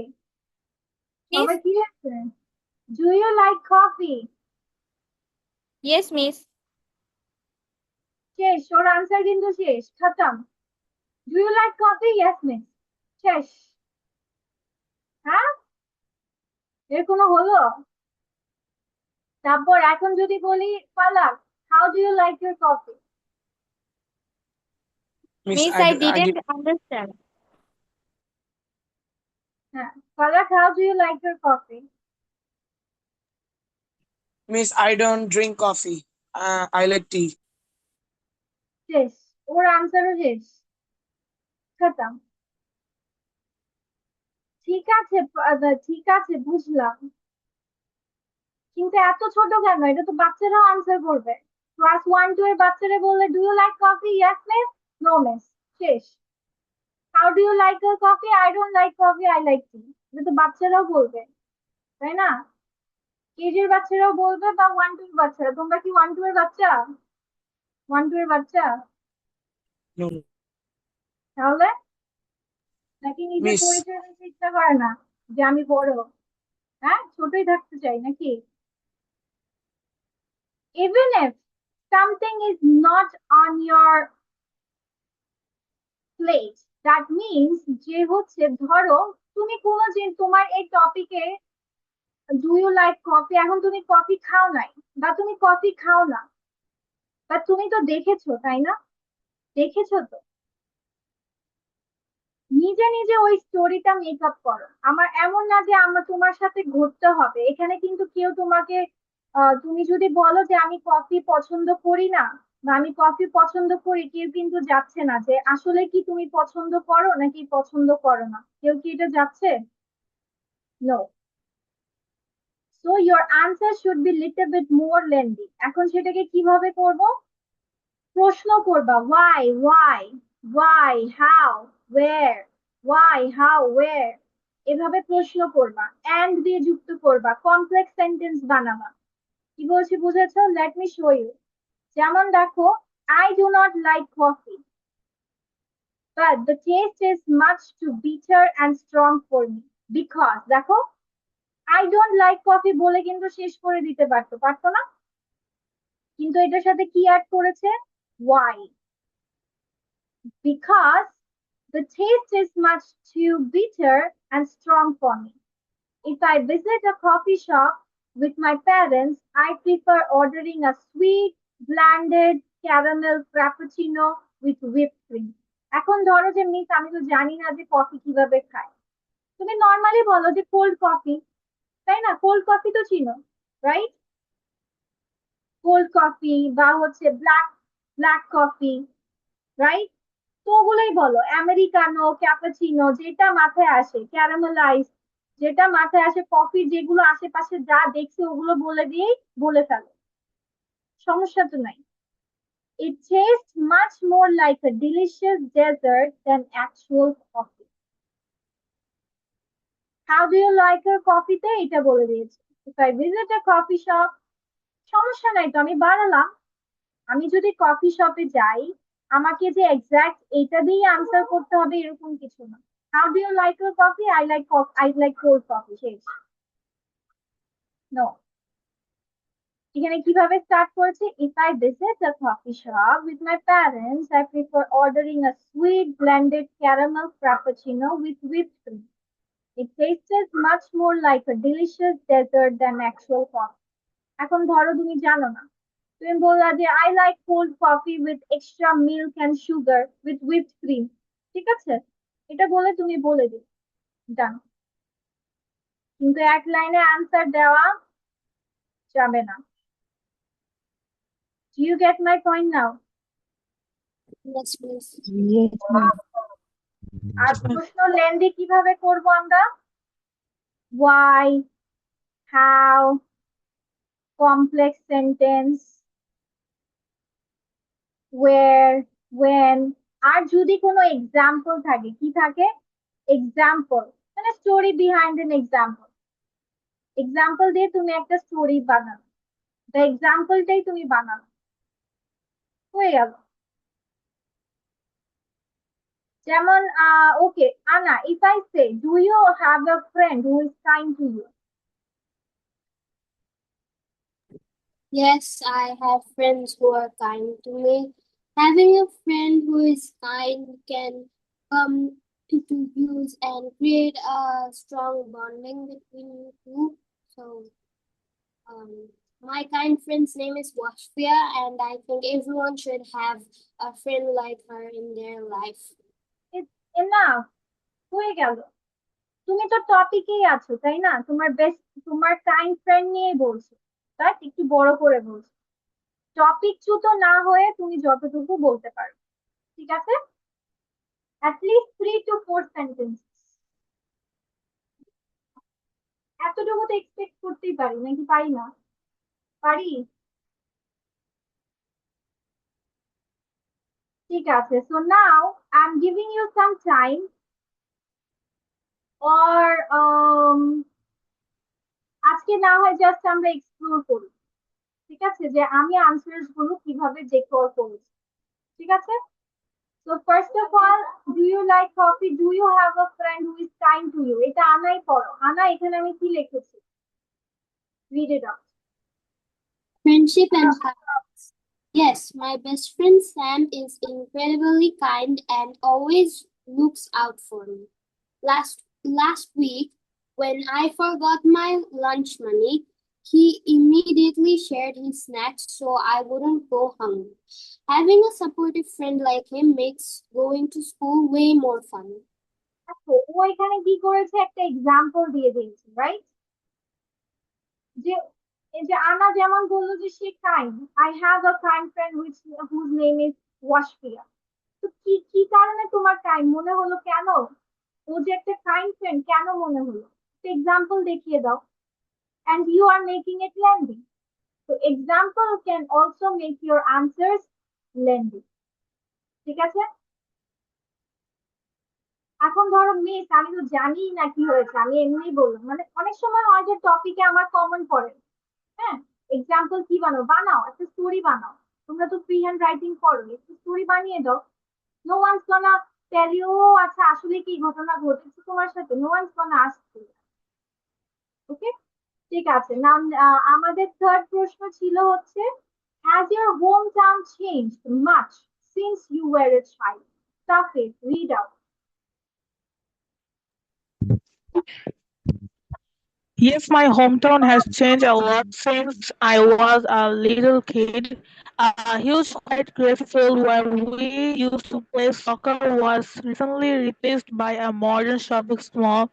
Speaker 1: সবাই কি আছে? Do you like coffee?
Speaker 9: Yes, miss.
Speaker 1: শেষ, ওর আনসার কিন্তু শেষ, খতম। Do you like coffee? Yes, miss. শেষ। হ্যাঁ, এর কোনো হলো? তারপর এখন যদি বলি ফালাক, how do you like your coffee?
Speaker 8: Miss,
Speaker 9: Miss, I didn't understand.
Speaker 1: হ্যাঁ, ফালাক, how do you like your coffee?
Speaker 8: Miss, I don't drink coffee. I like tea.
Speaker 1: শেষ, ওর আনসারও শেষ, খতম। ঠিক আছে, ঠিক আছে বুঝলাম, কিন্তু এত ছোট কেন? এটা তো বাচ্চারাও আনসার করবে। ক্লাস 1-2 এর বাচ্চারা বললে do you like coffee? Yes miss, no miss, শেষ। How do you like your coffee? I don't like coffee, I like tea. এটা তো বাচ্চারাও বলবে, তাই না? কেজির বাচ্চারাও বলবে বা 1-2 এর বাচ্চারা। তোমরা কি 1-2 এর বাচ্চা? 1-2 এর বাচ্চা?
Speaker 8: No,
Speaker 1: তাহলে নাকি নিজের
Speaker 8: Miss.
Speaker 1: পরিচয় দিতে ইচ্ছা করে না যে আমি বড়? হ্যাঁ, ছোটই থাকতে চাই নাকি? Even if something is not on your plate, that means যে হচ্ছে ধরো তুমি কোনোদিন তোমার এই টপিকে ডু ইউ লাইক কফি, এখন তুমি কফি খাও নাই বা তুমি কফি খাও না, বা তুমি তো দেখেছো তাই না? দেখেছো তো, নিজে নিজে ওই স্টোরিটা মেক আপ করো। আমার এমন না যে আমরা তোমার সাথে ঘুরতে হবে, এখানে কিন্তু কেউ তোমাকে তুমি যদি বলো যে আমি কফি পছন্দ করি না বা আমি কফি পছন্দ করি, কেউ কিন্তু যাচ্ছে না যে আসলে কি তুমি পছন্দ করো নাকি পছন্দ করো না, কেউ কি এটা যাচ্ছে? No. So your answer should be little bit more lengthy. এখন সেটাকে কিভাবে করব? প্রশ্ন করবা, why how were, why how were, এভাবে প্রশ্ন করবা, এন্ড দিয়ে যুক্ত করবা, কমপ্লেক্স সেন্টেন্স বানাবা। কি বলছি বুঝেছো? Let me show you. যেমন দেখো, I do not like coffee but the taste is much too bitter and strong for me because, দেখো আই ডোন্ট লাইক কফি বলে কিন্তু শেষ করে দিতে পারতো, পারতো না? কিন্তু এটার সাথে কি অ্যাড করেছে? Y. Because the taste is much too bitter and strong for me. If I visit a coffee shop with my parents, I prefer ordering a sweet, blended caramel frappuccino with whipped cream. এখন ধরো যে miss আমি তো জানি না যে coffee কিভাবে খায়, তুমি নর্মালি বলো যে কোল্ড কফি, তাই না? কোল্ড কফি তো চিনো, রাইট? কোল্ড কফি বা হচ্ছে ব্ল্যাক ব্ল্যাক কফি, রাইট? তো ওগুলোই বলো, আমেরিকানো, ক্যাপাচিনো, যেটা মাথায় আসে, ক্যারামেলাইজ, যেটা মাথায় আসে, কফি যেগুলো আশেপাশে যা দেখছে ওগুলো বলে দিয়েই বলে ফেলো, সমস্যা তো নাই। It tastes much more like a delicious dessert than actual coffee. How do you like your coffee? তে এটা বলে দিয়েছে। If I visit a coffee shop, সমস্যা নাই তো, আমি বানালাম। আমি যদি কফি শপে যাই, আমাকে যে এক্সাক্ট এটা দিয়ে আনসার করতে হবে এরকম কিছু না। How do you like your coffee? I like cold coffee, শেষ। নো। এখানে কিভাবে স্টার্ট করেছে? If I visit a coffee shop with my parents, I prefer ordering a sweet blended caramel frappuccino with whipped cream. It tastes much more like a delicious dessert than actual coffee. এখন ধরো তুমি জানো না, তুমি বললা যে I like cold coffee with extra milk and sugar with whipped cream, ঠিক আছে? এটা বলে তুমি বলে দিও, জানো। কিন্তু এক লাইনে আনসার দেওয়া যাবে না। Do you get my point now?
Speaker 9: Yes, please.
Speaker 1: আর প্রশ্ন লেন্দি কিভাবে করব আমরা? Why, how, complex sentence, where, when, আর যদি কোনো এক্সাম্পল থাকে, কি থাকে? এক্সাম্পল মানে story behind an example. Example দিয়ে তুমি একটা স্টোরি বানানো, দ্য এক্সাম্পলটাই তুমি বানানো, হয়ে গেল। যেমন ওকে আনা, if I say do you have a friend who is kind to you?
Speaker 9: Yes, I have friends who are kind to me. Having a friend who is kind can come to use and create a strong bonding between you two. So, um, my kind friend's name is Washfia, and I think everyone should have a friend like her in their life.
Speaker 1: Enough, হয়ে গেল। তুমি তো টপিকেই আছো তাই না? তোমার kind friend নিয়েই বলছো, বাট একটু বড় করে বলছো। টপিক চ্যুত না হয়ে তুমি যতটুকু বলতে পারো, ঠিক আছে? অ্যাটলিস্ট 3 to 4 সেন্টেন্সেস, এতটুকু তো এক্সপেক্ট করতেই পারি, নাকি পারি না? পারি। ঠিক আছে, so now I am giving you some time, or আজকে না হয় জাস্ট আমরা এক্সপ্লোর করি, ঠিক আছে, যে আমি আনসার্স গুলো কিভাবে ডেকোর করেছি, ঠিক আছে? So first of all, do you like coffee? Do you have a friend who is kind to you? এটা আনাই পড়ো। আনা, এখানে আমি কি লিখেছি? Read it out.
Speaker 9: Friendship and kindness. Yes, my best friend Sam is incredibly kind and always looks out for me. Last
Speaker 11: last week, when I forgot my lunch money, he immediately shared his snacks so I wouldn't go hungry. Having a supportive friend like him makes going to school way more fun.
Speaker 1: দেখো, ও এখানে কি করেছে, একটা example দিয়ে দিয়েছে, right? যে এই যে আনা যেমন বললো যে সে kind, I have a kind friend whose name is Washfia. তো কি কি কারণে তোমার কাইন্ড মনে হলো, কেন ও যে একটা কাইন্ড ফ্রেন্ড কেন মনে হলো? এক্সাম্পল দেখিয়ে দাও। and you are making it lengthy. So example can also make your answers lengthy. ঠিক আছে? এখন ধরো মিস, আমি তো জানি না কি হয়েছে, আমি এমনি বললাম, মানে অনেক সময় হয় যে টপিকে আমার কমন পড়ে। হ্যাঁ, এক্সাম্পল কি বানাও, বানাও একটা স্টোরি বানাও। তোমরা তো ফ্রি হ্যান্ড রাইটিং করো, একটু স্টোরি বানিয়ে দাও। নো ওয়ান্স গনা টেল ইউ, আচ্ছা আসলে কি ঘটনা ঘটেছে তোমার সাথে, নো ওয়ান্স গনা আস্ক ইউ। ওকে, ঠিক আছে। নাম আমাদের থার্ড প্রশ্ন ছিল হচ্ছে, has your hometown changed much since you were a child? Tafid, read out.
Speaker 4: Yes, my hometown has changed a lot since I was a little kid. A huge white grass field where we used to play soccer was recently replaced by a modern shopping mall.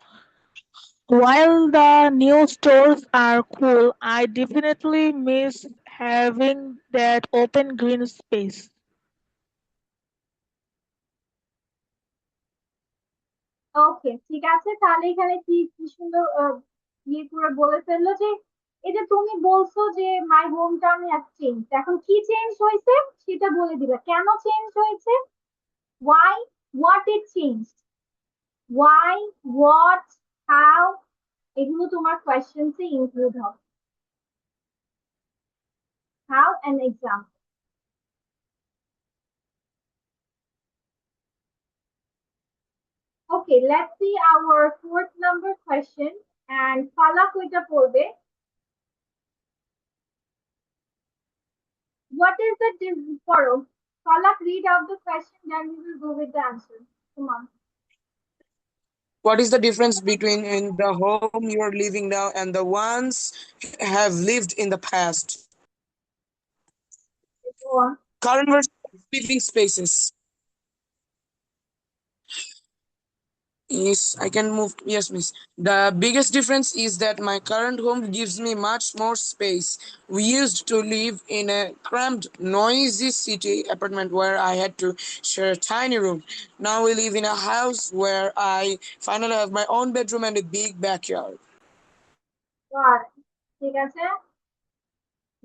Speaker 4: While the new stores are cool, I definitely miss having that open green space.
Speaker 1: ওকে, ঠিক আছে। তাহলে এখানে কি কি সুন্দর ইয়ে করে বলে ফেললো যে এই যে তুমি বলছো যে my home town has change, এখন কি চেঞ্জ হয়েছে সেটা বলে দিবা, কেন চেঞ্জ হয়েছে, why, what it changed, why, what, how, এগুলো তোমার কোয়েশ্চেন্সে ইনক্লুড হবে। how an example. Okay, let's see our fourth number question, and Falak ওইটা পড়বে। What is the difference? Falak, read out the question, then we will go with the answer. Come on.
Speaker 8: What is the difference between in the home you are living now and the ones have lived in the past?
Speaker 1: Go on.
Speaker 8: Current versus living spaces. Yes, I can move. Yes, miss. The biggest difference is that my current home gives me much more space. We used to live in a cramped, noisy city apartment where I had to share a tiny room. Now we live in a house where I finally have my own bedroom and a big backyard.
Speaker 1: God. ঠিক আছে?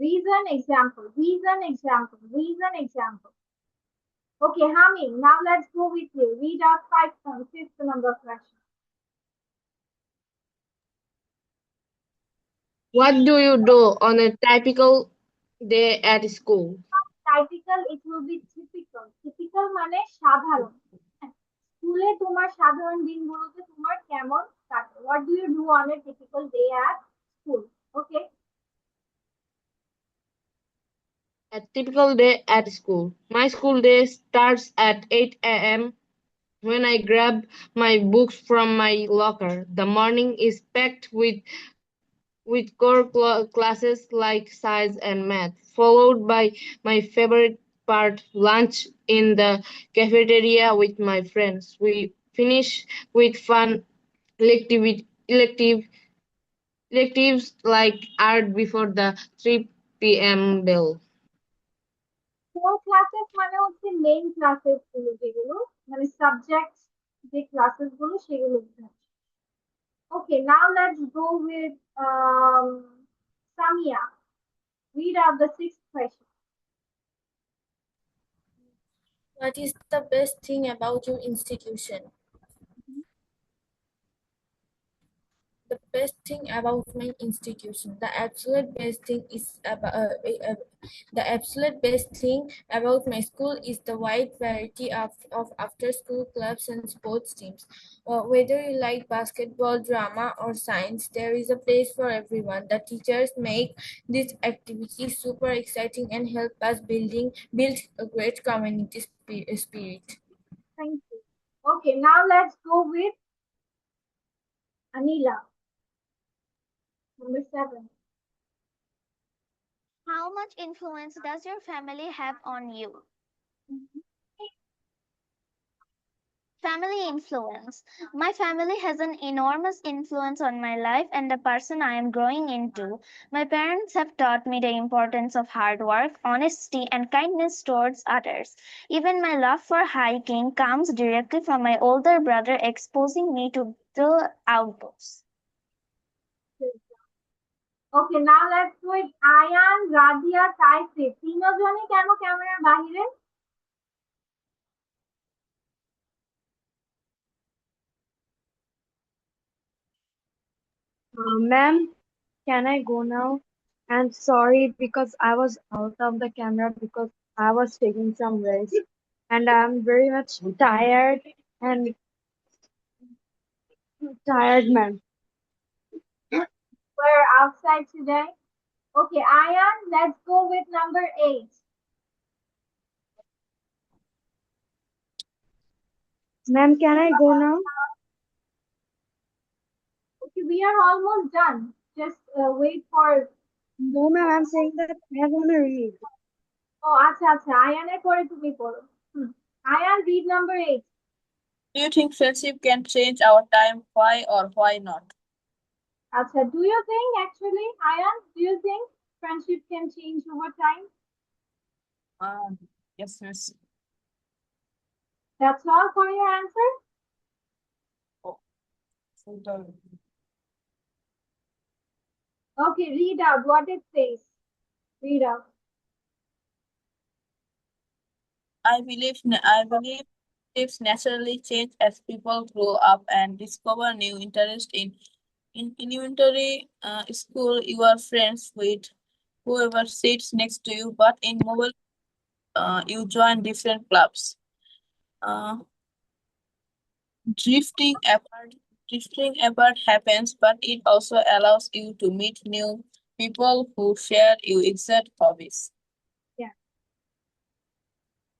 Speaker 1: Reason, example, reason, example, reason, example. Okay, Hami, now let's go with you. Read out fifth number question.
Speaker 6: What do you do on a typical day at school?
Speaker 1: Typical, it will be typical. Typical মানে সাধারণ। স্কুলে তোমার সাধারণ দিনগুলোতে তোমার কেমন কাটে? What do you do on a typical day at school? Okay.
Speaker 6: A typical day at school. My school day starts at 8 a.m. when I grab my books from my locker. The morning is packed with core classes like science and math, followed by my favorite part, lunch in the cafeteria with my friends. We finish with fun electives like art before the 3 p.m. bell.
Speaker 1: Core classes মানে হচ্ছে main classes গুলো, যেগুলো মানে subject যে classes গুলো সেগুলো। Okay, now let's go with Samia. Read out the sixth question.
Speaker 3: What is the best thing about your institution? The best thing about my institution, the absolute best thing is about the absolute best thing about my school is the wide variety of after-school clubs and sports teams. Whether you like basketball, drama, or science, there is a place for everyone. The teachers make this activity super exciting and help us build a great community spirit.
Speaker 1: Thank you. Okay, now let's go with Anila. Number 7.
Speaker 5: How much influence does your family have on you? Family influence. My family has an enormous influence on my life and the person I am growing into. My parents have taught me the importance of hard work, honesty, and kindness towards others. Even my love for hiking comes directly from my older brother exposing me to the outdoors.
Speaker 1: Okay, now let's go with Ayan, Radia, Taisir. তিনজনই কেন ক্যামেরার বাহিরে?
Speaker 10: Ma'am, can I go now? And sorry because I was out of the camera because I was taking some rest and I'm very much tired and tired, ma'am.
Speaker 1: We're outside today. Okay, Ayan, let's go with number 8.
Speaker 10: Ma'am, can I go now?
Speaker 1: Okay, we are almost done. Just wait for.
Speaker 10: No, ma'am, I'm saying that I want to read.
Speaker 1: Oh, আচ্ছা আচ্ছা আয়ানের পরে তুমি পড়ো Ayaan read number 8.
Speaker 12: Do you think friendship can change our time? Why or why not?
Speaker 1: আচ্ছা, do you think actually, Ayan, do you think friendship can change over time?
Speaker 12: Yes, miss.
Speaker 1: That's all for your answer? Okay, read out what it says. Read out.
Speaker 12: I believe it's naturally change as people grow up and discover new interest in elementary school. You are friends with whoever sits next to you, but in mobile, you join different clubs. Drifting apart happens, but it also allows you to meet new people who share your exact hobbies.
Speaker 1: Yeah.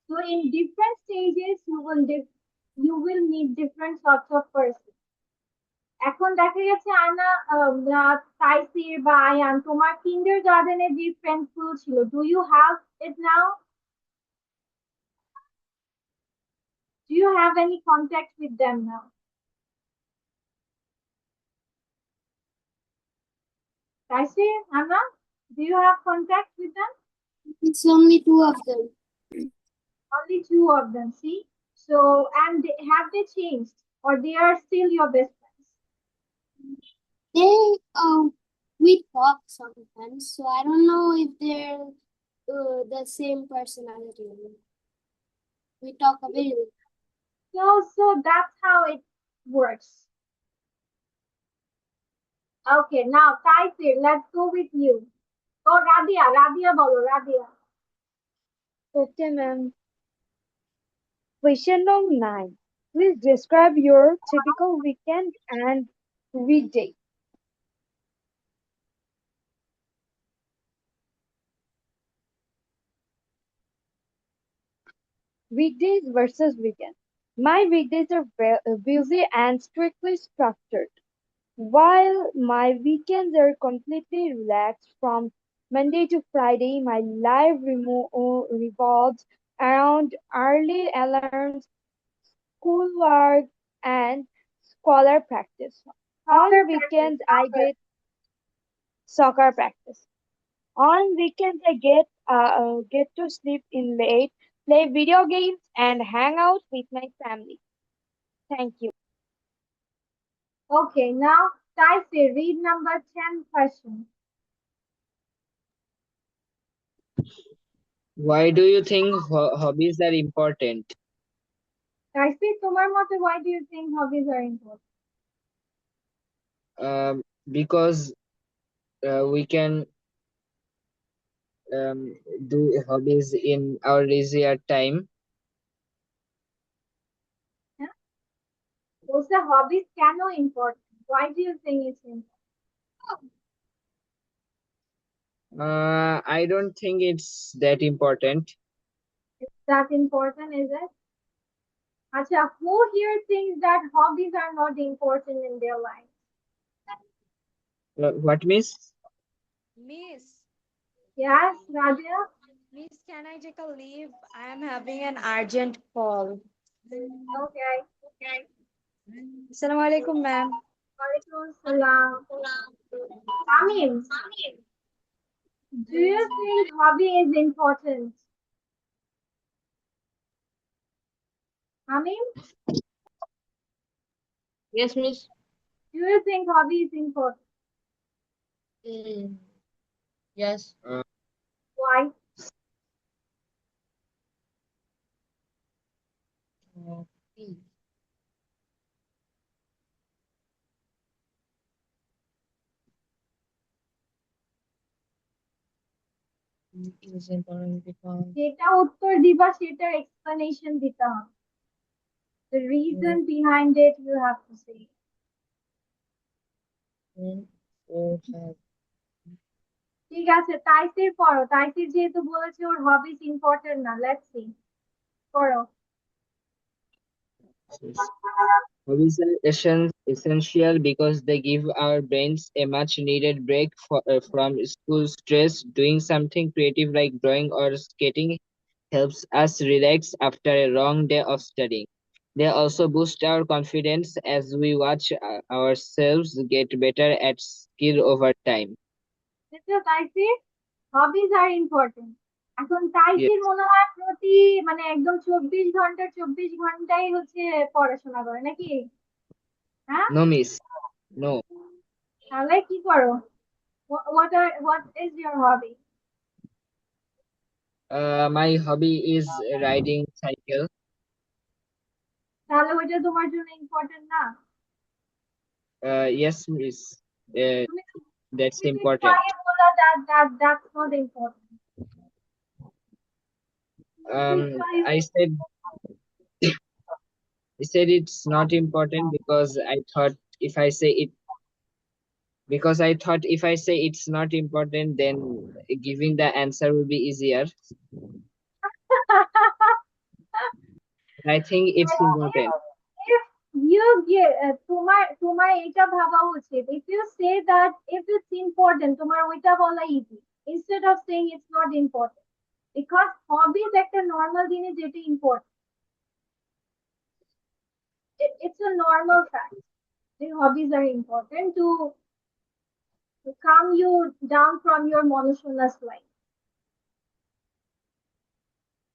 Speaker 1: So in different stages, you will meet different sorts of persons. এখন দেখা গেছে আয়না তাইসির বা আয়ান তোমার কিন্ডার গার্ডেনে যে friends গুলো ছিল, do you have it now? Do you have any contact with them now? Taisir, Anna, do you have contact with them?
Speaker 11: It's only 2 of them.
Speaker 1: Only 2 of them, see? So, and have they changed or they are still your best friends?
Speaker 11: They we talk sometimes, so I don't know if they're the same personality. We talk a bit.
Speaker 1: So that's how it works. Okay, now Taisir, let's go with you. Oh, Radia bolo, Radia.
Speaker 10: Okay, ma'am. Question number 9. Please describe your typical weekend and weekday. Weekdays versus weekend. My weekdays are busy and strictly structured, while my weekends are completely relaxed. From Monday to Friday, my life revolves around early alarms, schoolwork, and scholar practice. On weekends, I get soccer practice. On weekends, I get to sleep in late, play video games, and hang out with my family. Thank you.
Speaker 1: Okay, now Taisir, read number 10 question.
Speaker 7: Why do you think hobbies are important?
Speaker 1: Taisir, তোমার মতে, why do you think hobbies are important?
Speaker 7: Because we can do hobbies in our leisure time.
Speaker 1: Yeah? Those are hobbies কেন important? Why do you think it's important?
Speaker 7: I don't think it's that important.
Speaker 1: It's that important, is it? Acha, who here thinks that hobbies are not important in their life?
Speaker 7: What, Miss?
Speaker 13: Miss,
Speaker 1: Yes, Radia?
Speaker 13: Miss, can I take a leave? I am having an urgent call.
Speaker 1: Okay.
Speaker 13: Assalamu alaikum, ma'am.
Speaker 1: Walaikum salam. Amin, do you think hobby is important? Amin,
Speaker 6: Yes, Miss.
Speaker 1: do you think hobby is important?
Speaker 6: Mm, yes.
Speaker 1: Why?
Speaker 6: It is important because
Speaker 1: যেটা উত্তর দিবা সেটার explanation দিতে হবে। The reason behind it you have to say. ঠিক আছে, তাইসির পড়ো। তাইসির যেহেতু বলেছে ওর hobbies important না, let's see. পড়ো।
Speaker 7: Hobbies are essential because they give our brains a much needed break from school stress. Doing something creative like drawing or skating helps us relax after a long day of studying. They also boost our confidence as we watch ourselves get better at skill over time.
Speaker 1: দেখছো Taisir, hobbies are important. এখন
Speaker 7: Yes.
Speaker 1: Taisir মনে হয় প্রতি মানে একদম 24 ঘন্টাই হচ্ছে পড়াশোনা করে নাকি? হ্যাঁ,
Speaker 7: No, miss. No.
Speaker 1: তাহলে কি করো? What is your hobby?
Speaker 7: My hobby is riding cycle.
Speaker 1: তাহলে ওইটা তোমার জন্য ইম্পর্টেন্ট না?
Speaker 7: Yes, miss.
Speaker 1: তুমি
Speaker 7: That's
Speaker 1: তুমি তো একটু
Speaker 7: important.
Speaker 1: আগে বললা that's not important.
Speaker 7: I said it's not important because I thought if I say it if I say it's not important, then giving the answer will be easier. I think it's important.
Speaker 1: If you get তোমার এটা ভাবা উচিত, if you say that if it's important তোমার ওইটা বলা easy instead of saying it's not important, because hobbies একটা normal জিনিস যেটা important. It's a normal fact. The hobbies are important to calm you down from your monotonous life.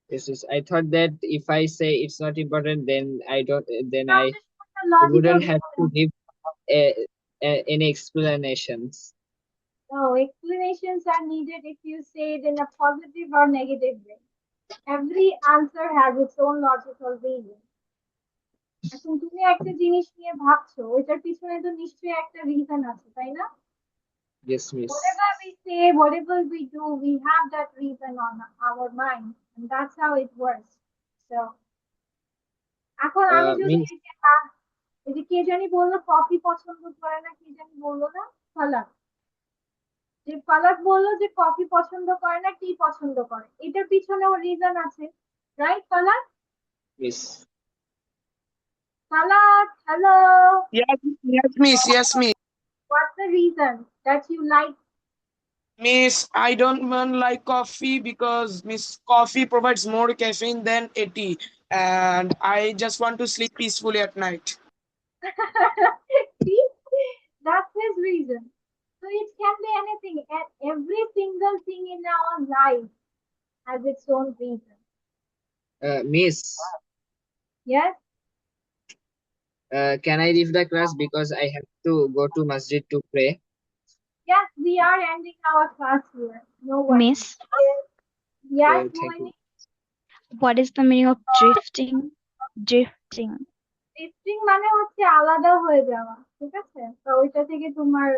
Speaker 7: Yes. I thought that if I say it's not important, then I
Speaker 1: Logical
Speaker 7: wouldn't have to
Speaker 1: problem.
Speaker 7: give any explanations.
Speaker 1: No, explanations are needed if you say it in a positive or negative way. Every answer has its own logical reason. এখন তুমি একটা জিনিস নিয়ে ভাবছো, ওইটার পিছনে তো নিশ্চয়ই একটা রিজন আছে, তাই না?
Speaker 7: Yes, miss.
Speaker 1: Whatever we say, whatever we do, we have that reason on our mind, and that's how it works. So, এখন আমি যদি
Speaker 7: Miss,
Speaker 1: এই যে কে জানি বললো কফি পছন্দ করে না, কে জানি বললো না, ফালাক। যে ফালাক বললো যে কফি পছন্দ করে না, টি পছন্দ করে, এটার পিছনেও রিজন আছে, right Falaq?
Speaker 7: miss.
Speaker 1: Falak, hello.
Speaker 8: Yes, miss. Yes, miss.
Speaker 1: What's the reason that you like?
Speaker 8: Miss, I don't want like coffee because Miss coffee provides more caffeine than a tea, and I just want to sleep peacefully at night.
Speaker 1: See, that's his reason. So it can be anything, and every single thing in our life has its own reason.
Speaker 7: Miss,
Speaker 1: Yes.
Speaker 7: can I leave the class because I have to go to masjid to pray?
Speaker 1: Yes, we are ending our class here. No worries.
Speaker 14: Miss,
Speaker 1: Yes,
Speaker 7: Thank you.
Speaker 1: Moini?
Speaker 14: what is the meaning of drifting? Drifting.
Speaker 1: Drifting মানে হচ্ছে আলাদা হয়ে যাওয়া, ঠিক আছে? তো ওইটা থেকে তোমার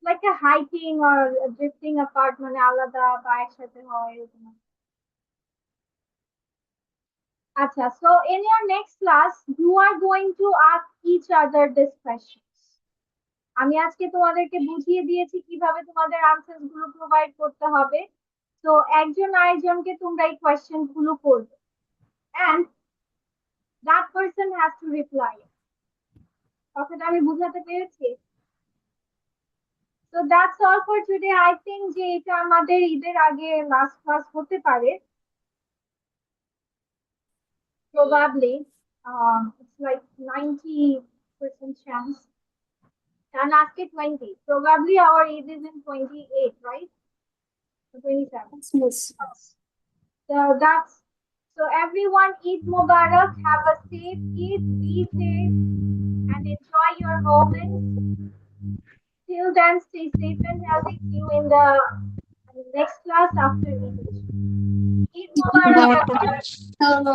Speaker 1: like a hiking or drifting apart মানে আলাদা বা একসাথে হওয়া এরকম। আচ্ছা, so in your next class you are going to ask each other this questions. আমি আজকে তোমাদেরকে বুঝিয়ে দিয়েছি কিভাবে তোমাদের আনসার গুলো প্রোভাইড করতে হবে। তো একজন আরেকজনকে তোমরা এই কোয়েশ্চেন গুলো করবে and that person has to reply. কথাটা আমি বুঝাতে পেরেছি? So that's all for today. I think যে এটা আমাদের ঈদের আগে last class হতে পারে. Probably. It's like 90% chance. And ask it 20. Probably our Eid is in 28, right? 27.
Speaker 11: Yes.
Speaker 1: So everyone Eid Mubarak. Have a safe Eid. Be safe and enjoy your moments. Till then, stay safe and healthy. See you in the next class after Eid. Eid Mubarak.
Speaker 11: Hello.